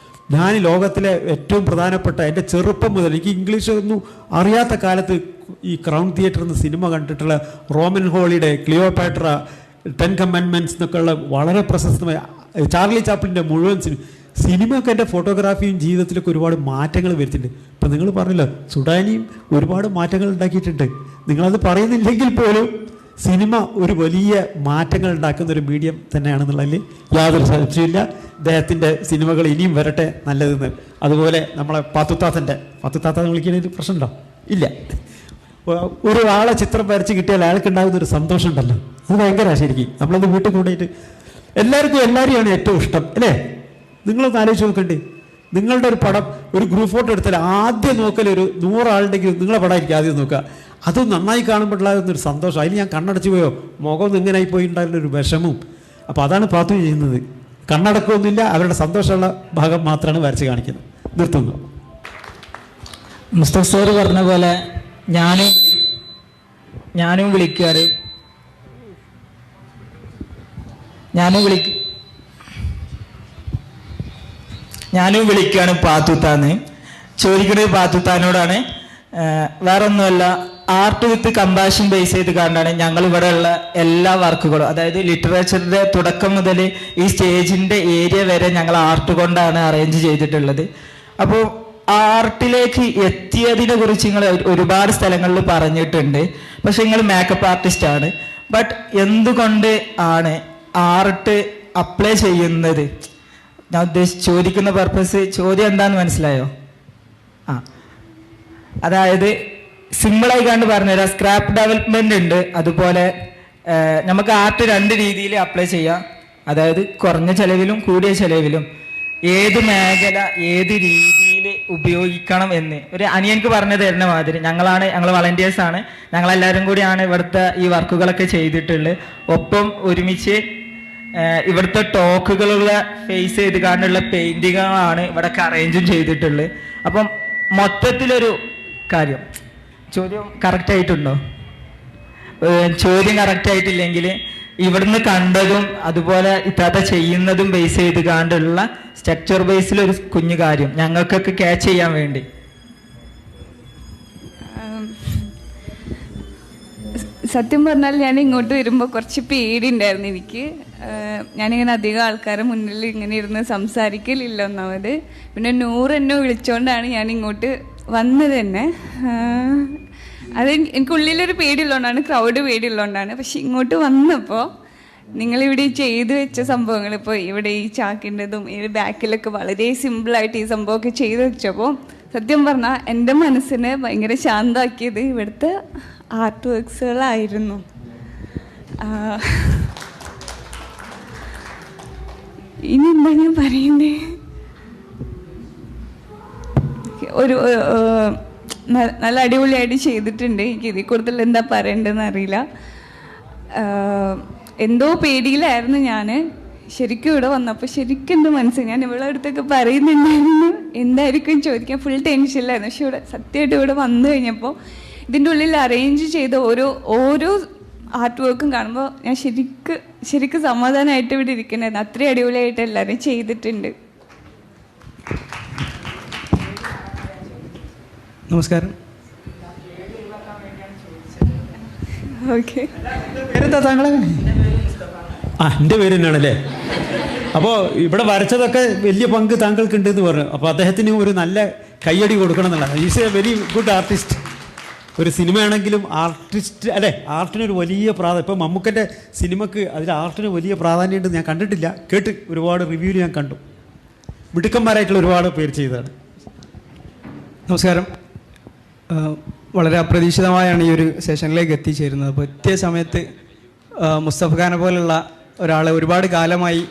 ഞാൻ ലോകത്തിലെ ഏറ്റവും പ്രധാനപ്പെട്ട എൻ്റെ ചെറുപ്പം മുതൽ എനിക്ക് ഇംഗ്ലീഷ് ഒന്നും അറിയാത്ത കാലത്ത് ഈ ക്രൗൺ തിയേറ്ററിൽ നിന്ന് സിനിമ കണ്ടിട്ടുള്ള റോമൻ ഹോളിഡേ, ക്ലിയോപാട്ര, 10 കമാൻഡ്മെൻറ്റ്സ് എന്നൊക്കെയുള്ള വളരെ പ്രശസ്തമായ ചാർലി ചാപ്ലിൻ്റെ മുഴുവൻ സിനിമയൊക്കെ എൻ്റെ ഫോട്ടോഗ്രാഫിയും ജീവിതത്തിലൊക്കെ ഒരുപാട് മാറ്റങ്ങൾ വരുത്തിയിട്ടുണ്ട്. ഇപ്പം നിങ്ങൾ പറഞ്ഞല്ലോ സുഡാനിയും ഒരുപാട് മാറ്റങ്ങൾ ഉണ്ടാക്കിയിട്ടുണ്ട്. നിങ്ങളത് പറയുന്നില്ലെങ്കിൽ പോലും സിനിമ ഒരു വലിയ മാറ്റങ്ങൾ ഉണ്ടാക്കുന്ന ഒരു മീഡിയം തന്നെയാണെന്നുള്ളതിൽ യാതൊരു സംശയമില്ല. അദ്ദേഹത്തിൻ്റെ സിനിമകൾ ഇനിയും വരട്ടെ, നല്ലതെന്ന്. അതുപോലെ നമ്മളെ പാത്തുത്താത്ത വിളിക്കുന്നതിന് പ്രശ്നമുണ്ടോ? ഇല്ല. ഒരാളെ ചിത്രം വരച്ച് കിട്ടിയാൽ അയാൾക്ക് ഉണ്ടാകുന്ന ഒരു സന്തോഷം ഉണ്ടല്ലോ, അത് ഭയങ്കര ശരിക്കും. നമ്മളത് വീട്ടിൽ കൊണ്ടുപോയിട്ട് എല്ലാവരെയാണ് ഏറ്റവും ഇഷ്ടം അല്ലേ? നിങ്ങളൊന്ന് ആലോചിച്ച് നോക്കണ്ടേ. നിങ്ങളുടെ ഒരു പടം, ഒരു ഗ്രൂപ്പ് ഫോട്ടോ എടുത്താൽ ആദ്യം നോക്കൽ ഒരു 100 ആളുണ്ടെങ്കിൽ നിങ്ങളെ പടമായിരിക്കും ആദ്യം നോക്കുക. അത് നന്നായി കാണുമ്പോഴുള്ളൊരു സന്തോഷം. അതിൽ ഞാൻ കണ്ണടച്ചു പോയോ, മുഖം ഇങ്ങനെ ആയി പോയി ഉണ്ടായിരുന്നൊരു വിഷമവും. അപ്പോൾ അതാണ് പാത്തു ചെയ്യുന്നത്. കണ്ണടക്കമൊന്നുമില്ല, അവരുടെ സന്തോഷമുള്ള ഭാഗം മാത്രമാണ് വരച്ച് കാണിക്കുന്നത്. നിർത്തുന്നു. മുസ്തഫ സാർ പറഞ്ഞ പോലെ ഞാനും വിളിക്കുകയാണ് പാത്തുത്താന്ന്. ചോദിക്കുന്നത് പാത്തുത്താനോടാണ്. വേറെ ഒന്നുമല്ല, ആർട്ട് വിത്ത് കമ്പാഷൻ ബേസ് ചെയ്ത് കണ്ടാണ് ഞങ്ങൾ ഇവിടെയുള്ള എല്ലാ വർക്കുകളും, അതായത് ലിറ്ററേച്ചറിന്റെ തുടക്കം മുതൽ ഈ സ്റ്റേജിന്റെ ഏരിയ വരെ ഞങ്ങൾ ആർട്ട് കൊണ്ടാണ് അറേഞ്ച് ചെയ്തിട്ടുള്ളത്. അപ്പോൾ ആർട്ടിലേക്ക് എത്തിയതിനെ കുറിച്ച് നിങ്ങൾ ഒരുപാട് സ്ഥലങ്ങളിൽ പറഞ്ഞിട്ടുണ്ട്. പക്ഷെ നിങ്ങൾ മേക്കപ്പ് ആർട്ടിസ്റ്റ് ആണ്. ബട്ട് എന്തുകൊണ്ട് ആണ് ആർട്ട് അപ്ലൈ ചെയ്യുന്നത്? ഞാൻ ചോദിക്കുന്ന പർപ്പസ്, ചോദ്യം എന്താന്ന് മനസ്സിലായോ? അതായത് സിമ്പിളായി കണ്ട് പറഞ്ഞുതരാം. സ്ക്രാപ്പ് ഡെവലപ്മെന്റ് ഉണ്ട്, അതുപോലെ നമുക്ക് ആർട്ട് 2 രീതിയിൽ അപ്ലൈ ചെയ്യാം. അതായത് കുറഞ്ഞ ചെലവിലും കൂടിയ ചെലവിലും. ഏത് മേഖല ഏത് രീതിയിൽ ഉപയോഗിക്കണം എന്ന് ഒരു അനിയൻക്ക് പറഞ്ഞു തരുന്ന മാതിരി ഞങ്ങൾ വളണ്ടിയേഴ്സ് ആണ്, ഞങ്ങളെല്ലാവരും കൂടിയാണ് ഇവിടുത്തെ ഈ വർക്കുകളൊക്കെ ചെയ്തിട്ടുള്ളത്. ഒപ്പം ഒരുമിച്ച് ഇവിടുത്തെ ടോക്കുകളുള്ള ഫേസ് ചെയ്ത് കാണുന്നുള്ള പെയിന്റിങ്ങുകളാണ് ഇവിടെയൊക്കെ അറേഞ്ചും ചെയ്തിട്ടുള്ളത്. അപ്പം മൊത്തത്തിലൊരു കാര്യം, ചോദ്യം കറക്റ്റ് ആയിട്ടുണ്ടോ? ചോദ്യം കറക്റ്റ് ആയിട്ടില്ലെങ്കിൽ ഇവിടുന്ന് കണ്ടതും അതുപോലെ ഇത്താത്ത ചെയ്യുന്നതും ബേസ് ചെയ്ത് കണ്ടുള്ള സ്ട്രക്ചർ ബേസിലൊരു കുഞ്ഞു കാര്യം ഞങ്ങൾക്കൊക്കെ ക്യാച്ച് ചെയ്യാൻ വേണ്ടി. സത്യം പറഞ്ഞാൽ ഞാൻ ഇങ്ങോട്ട് വരുമ്പോൾ കുറച്ച് പേടിയുണ്ടായിരുന്നു എനിക്ക്. ഞാനിങ്ങനെ അധികം ആൾക്കാരെ മുന്നിൽ ഇങ്ങനെ ഇരുന്ന് സംസാരിക്കലില്ല ഒന്നാമത്. പിന്നെ 100 എന്നെ വിളിച്ചോണ്ടാണ് ഞാൻ ഇങ്ങോട്ട് വന്നത് തന്നെ. അത് എനിക്കുള്ളിലൊരു പേടിയുള്ളതുകൊണ്ടാണ്, ക്രൗഡ് പേടിയുള്ളതുകൊണ്ടാണ്. പക്ഷെ ഇങ്ങോട്ട് വന്നപ്പോൾ നിങ്ങളിവിടെ ചെയ്തു വെച്ച സംഭവങ്ങൾ, ഇപ്പോൾ ഇവിടെ ഈ ചാക്കിൻ്റെതും ഈ ബാക്കിലൊക്കെ വളരെ സിമ്പിളായിട്ട് ഈ സംഭവമൊക്കെ ചെയ്തു വെച്ചപ്പോൾ സത്യം പറഞ്ഞാൽ എൻ്റെ മനസ്സിനെ ഭയങ്കര ശാന്തമാക്കിയത് ഇവിടുത്തെ ആർട്ട് വർക്ക്സുകളായിരുന്നു. ഇനി എന്താ ഞാൻ പറയുന്നേ? ഒരു നല്ല അടിപൊളിയായിട്ട് ചെയ്തിട്ടുണ്ട്. എനിക്ക് ഇതിൽ കൂടുതൽ എന്താ പറയേണ്ടതെന്ന് അറിയില്ല. എന്തോ പേടിയിലായിരുന്നു ഞാൻ. ശരിക്കും ഇവിടെ വന്നപ്പോൾ ശരിക്കും എൻ്റെ മനസ്സിൽ ഞാൻ ഇവളുടെ അടുത്തൊക്കെ പറയുന്നുണ്ടായിരുന്നു എന്തായിരിക്കും ചോദിക്കാൻ, ഫുൾ ടെൻഷനിലായിരുന്നു. പക്ഷെ ഇവിടെ സത്യമായിട്ട് ഇവിടെ വന്നു കഴിഞ്ഞപ്പോൾ ഇതിൻ്റെ ഉള്ളിൽ അറേഞ്ച് ചെയ്ത ഓരോ ആർട്ട് വർക്കും കാണുമ്പോൾ ഞാൻ ശരിക്കും സമാധാനമായിട്ട് ഇവിടെ ഇരിക്കണായിരുന്നു. അത്രയും അടിപൊളിയായിട്ട് എല്ലാവരും ചെയ്തിട്ടുണ്ട്. നമസ്കാരം. ഓക്കെ, പേരെന്താ താങ്കളെ? എൻ്റെ പേര് തന്നെയാണല്ലേ. അപ്പോൾ ഇവിടെ വരച്ചതൊക്കെ വലിയ പങ്ക് താങ്കൾക്ക് ഉണ്ടെന്ന് പറഞ്ഞു. അപ്പോൾ അദ്ദേഹത്തിന് ഒരു നല്ല കയ്യടി കൊടുക്കണം എന്നുള്ളതാണ്. Is A very good artist. ഒരു സിനിമയാണെങ്കിലും ആർട്ടിസ്റ്റ് അല്ലേ, ആർട്ടിനൊരു വലിയ പ്രാധാന്യം. ഇപ്പോൾ മമ്മൂക്കൻ്റെ സിനിമക്ക് അതിൽ ആർട്ടിന് വലിയ പ്രാധാന്യം ഉണ്ടെന്ന് ഞാൻ കണ്ടിട്ടില്ല, കേട്ട് ഒരുപാട് റിവ്യൂവിൽ ഞാൻ കണ്ടു. മിടുക്കന്മാരായിട്ടുള്ള ഒരുപാട് പേര് ചെയ്തതാണ്. നമസ്കാരം. വളരെ അപ്രതീക്ഷിതമായാണ് ഈ ഒരു സെഷനിലേക്ക് എത്തിച്ചേരുന്നത്. അപ്പോൾ എത്തിയ സമയത്ത് മുസ്തഫ ഖാനെ പോലുള്ള ഒരാളെ ഒരുപാട് കാലമായി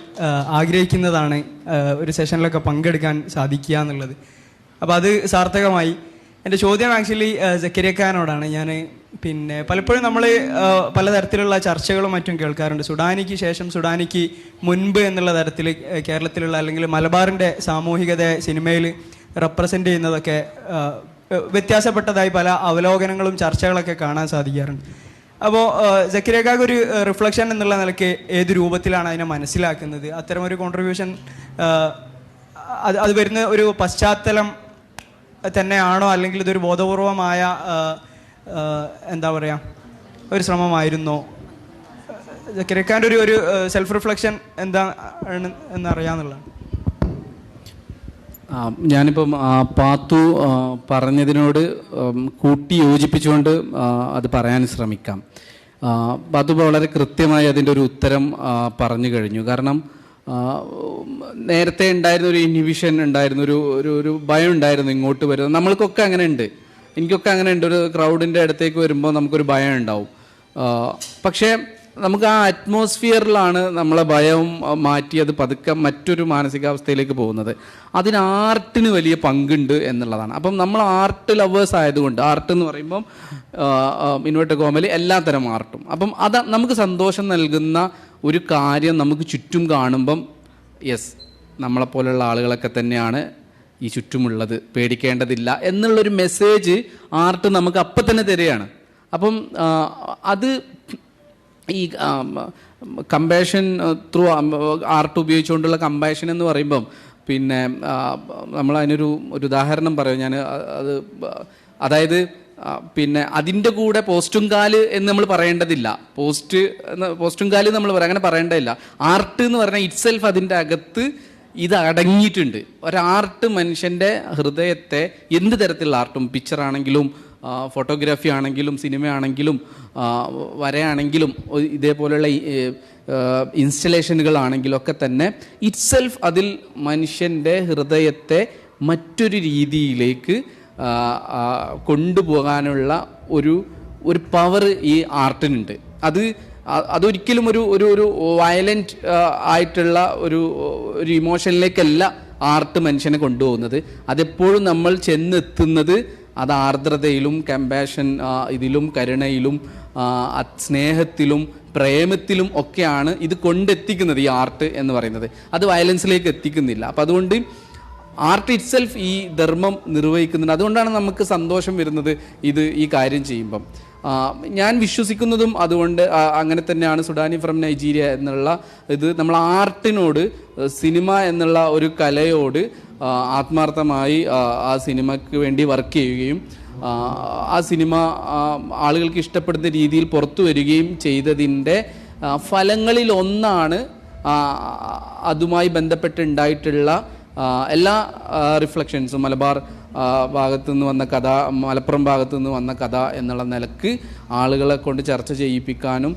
ആഗ്രഹിക്കുന്നതാണ് ഒരു സെഷനിലൊക്കെ പങ്കെടുക്കാൻ സാധിക്കുക എന്നുള്ളത്. അപ്പോൾ അത് സാർത്ഥകമായി. എൻ്റെ ചോദ്യം ആക്ച്വലി സക്കരിയ ഖാനോടാണ്. ഞാൻ പലപ്പോഴും നമ്മൾ പലതരത്തിലുള്ള ചർച്ചകളും മറ്റും കേൾക്കാറുണ്ട്. സുഡാനിക്ക് ശേഷം, സുഡാനിക്ക് മുൻപ് എന്നുള്ള തരത്തിൽ കേരളത്തിലുള്ള അല്ലെങ്കിൽ മലബാറിൻ്റെ സാമൂഹികതയെ സിനിമയിൽ റെപ്രസെൻ്റ് ചെയ്യുന്നതൊക്കെ വ്യത്യാസപ്പെട്ടതായി പല അവലോകനങ്ങളും ചർച്ചകളൊക്കെ കാണാൻ സാധിക്കാറുണ്ട്. അപ്പോൾ സക്കരിയ ഖാക്ക് ഒരു റിഫ്ലക്ഷൻ എന്നുള്ള നിലയ്ക്ക് ഏത് രൂപത്തിലാണ് അതിനെ മനസ്സിലാക്കുന്നത്? അത്തരമൊരു കോൺട്രിബ്യൂഷൻ അത് വരുന്ന ഒരു പശ്ചാത്തലം തന്നെയാണോ, അല്ലെങ്കിൽ ഇതൊരു ബോധപൂർവമായ എന്താ പറയുക ഒരു ശ്രമമായിരുന്നോ? സക്കരിയ ഖാൻ്റെ ഒരു സെൽഫ് റിഫ്ലക്ഷൻ എന്താണ് എന്നറിയാമെന്നുള്ളതാണ്. ഞാനിപ്പം പാത്തു പറഞ്ഞതിനോട് കൂട്ടി യോജിപ്പിച്ചുകൊണ്ട് അത് പറയാൻ ശ്രമിക്കാം. പാത്തു വളരെ കൃത്യമായി അതിൻ്റെ ഒരു ഉത്തരം പറഞ്ഞു കഴിഞ്ഞു. കാരണം നേരത്തെ ഉണ്ടായിരുന്ന ഒരു ഇൻഹിബിഷൻ ഉണ്ടായിരുന്നു, ഒരു ഭയം ഉണ്ടായിരുന്നു ഇങ്ങോട്ട് വരുന്നത്. നമ്മൾക്കൊക്കെ അങ്ങനെ ഉണ്ട്, എനിക്കൊക്കെ അങ്ങനെ ഉണ്ട്. ഒരു ക്രൗഡിൻ്റെ അടുത്തേക്ക് വരുമ്പോൾ നമുക്കൊരു ഭയം ഉണ്ടാവും. പക്ഷേ നമുക്ക് ആ അറ്റ്മോസ്ഫിയറിലാണ് നമ്മളെ ഭയം മാറ്റി അത് പതുക്കെ മറ്റൊരു മാനസികാവസ്ഥയിലേക്ക് പോകുന്നത്. അതിന് ആർട്ടിന് വലിയ പങ്കുണ്ട് എന്നുള്ളതാണ്. അപ്പം നമ്മൾ ആർട്ട് ലവേഴ്സ് ആയതുകൊണ്ട്, ആർട്ട് എന്ന് പറയുമ്പം ഇൻവേർട്ടഡ് കോമയിൽ എല്ലാ തരം ആർട്ടും, അപ്പം അത് നമുക്ക് സന്തോഷം നൽകുന്ന ഒരു കാര്യം നമുക്ക് ചുറ്റും കാണുമ്പം യെസ്, നമ്മളെപ്പോലുള്ള ആളുകളൊക്കെ തന്നെയാണ് ഈ ചുറ്റുമുള്ളത്, പേടിക്കേണ്ടതില്ല എന്നുള്ളൊരു മെസ്സേജ് ആർട്ട് നമുക്ക് അപ്പം തന്നെ തരികയാണ്. അപ്പം അത് ഈ കമ്പാഷൻ ത്രൂ ആർട്ട് ഉപയോഗിച്ചുകൊണ്ടുള്ള കമ്പാഷൻ എന്ന് പറയുമ്പം പിന്നെ നമ്മൾ അതിനൊരു ഉദാഹരണം പറയും ഞാൻ. അതായത് പിന്നെ അതിൻ്റെ കൂടെ പോസ്റ്റുംകാല് എന്ന് നമ്മൾ പറയേണ്ടതില്ല. പോസ്റ്റുംകാല് നമ്മൾ അങ്ങനെ പറയേണ്ടതില്ല. ആർട്ട് എന്ന് പറഞ്ഞാൽ ഇറ്റ്സെൽഫ് അതിൻ്റെ അകത്ത് ഇത് അടങ്ങിയിട്ടുണ്ട്. ഒരാർട്ട് മനുഷ്യൻ്റെ ഹൃദയത്തെ എന്ത് തരത്തിലുള്ള ആർട്ടും, പിക്ചറാണെങ്കിലും ഫോട്ടോഗ്രാഫി ആണെങ്കിലും സിനിമയാണെങ്കിലും വരയാണെങ്കിലും ഇതേപോലെയുള്ള ഇൻസ്റ്റലേഷനുകളാണെങ്കിലും ഒക്കെ തന്നെ ഇറ്റ്സെൽഫ് അതിൽ മനുഷ്യൻ്റെ ഹൃദയത്തെ മറ്റൊരു രീതിയിലേക്ക് കൊണ്ടുപോകാനുള്ള ഒരു പവർ ഈ ആർട്ടിനുണ്ട്. അതൊരിക്കലും ഒരു വയലൻ്റ് ആയിട്ടുള്ള ഒരു ഇമോഷനിലേക്കല്ല ആർട്ട് മനുഷ്യനെ കൊണ്ടുപോകുന്നത്. അതെപ്പോഴും നമ്മൾ ചെന്നെത്തുന്നത് അത് ആർദ്രതയിലും കമ്പാഷൻ ഇതിലും കരുണയിലും സ്നേഹത്തിലും പ്രേമത്തിലും ഒക്കെയാണ് ഇത് കൊണ്ടെത്തിക്കുന്നത് ഈ ആർട്ട് എന്ന് പറയുന്നത്. അത് വയലൻസിലേക്ക് എത്തിക്കുന്നില്ല. അപ്പം അതുകൊണ്ട് ആർട്ട് ഇറ്റ്സെൽഫ് ഈ ധർമ്മം നിർവഹിക്കുന്നുണ്ട്. അതുകൊണ്ടാണ് നമുക്ക് സന്തോഷം വരുന്നത് ഈ കാര്യം ചെയ്യുമ്പം. ഞാൻ വിശ്വസിക്കുന്നതും അതുകൊണ്ട് അങ്ങനെ തന്നെയാണ്. സുഡാനി ഫ്രം നൈജീരിയ എന്നുള്ള ഇത് നമ്മൾ ആർട്ടിനോട്, സിനിമ എന്നുള്ള ഒരു കലയോട് ആത്മാർത്ഥമായി ആ സിനിമയ്ക്ക് വേണ്ടി വർക്ക് ചെയ്യുകയും ആ സിനിമ ആളുകൾക്ക് ഇഷ്ടപ്പെടുന്ന രീതിയിൽ പുറത്തു വരികയും ചെയ്തതിൻ്റെ ഫലങ്ങളിൽ ഒന്നാണ് അതുമായി ബന്ധപ്പെട്ടുണ്ടായിട്ടുള്ള എല്ലാ റിഫ്ലക്ഷൻസും. മലബാർ ഭാഗത്തു നിന്ന് വന്ന കഥ, മലപ്പുറം ഭാഗത്തു നിന്ന് വന്ന കഥ എന്നുള്ള നിലക്ക് ആളുകളെ കൊണ്ട് ചർച്ച ചെയ്യിപ്പിക്കാനും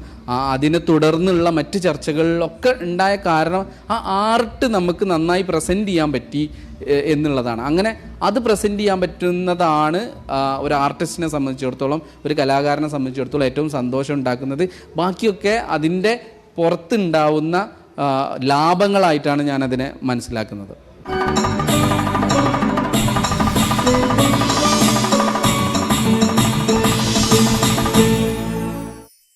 അതിനെ തുടർന്നുള്ള മറ്റ് ചർച്ചകളിലൊക്കെ ഉണ്ടായ കാരണം ആ ആർട്ട് നമുക്ക് നന്നായി പ്രസൻറ്റ് ചെയ്യാൻ പറ്റി എന്നുള്ളതാണ്. അങ്ങനെ അത് പ്രസൻറ്റ് ചെയ്യാൻ പറ്റുന്നതാണ് ഒരു ആർട്ടിസ്റ്റിനെ സംബന്ധിച്ചിടത്തോളം, ഒരു കലാകാരനെ സംബന്ധിച്ചിടത്തോളം ഏറ്റവും സന്തോഷം ഉണ്ടാക്കുന്നത്. ബാക്കിയൊക്കെ അതിൻ്റെ പുറത്തുണ്ടാവുന്ന ലാഭങ്ങളായിട്ടാണ് ഞാനതിനെ മനസ്സിലാക്കുന്നത്.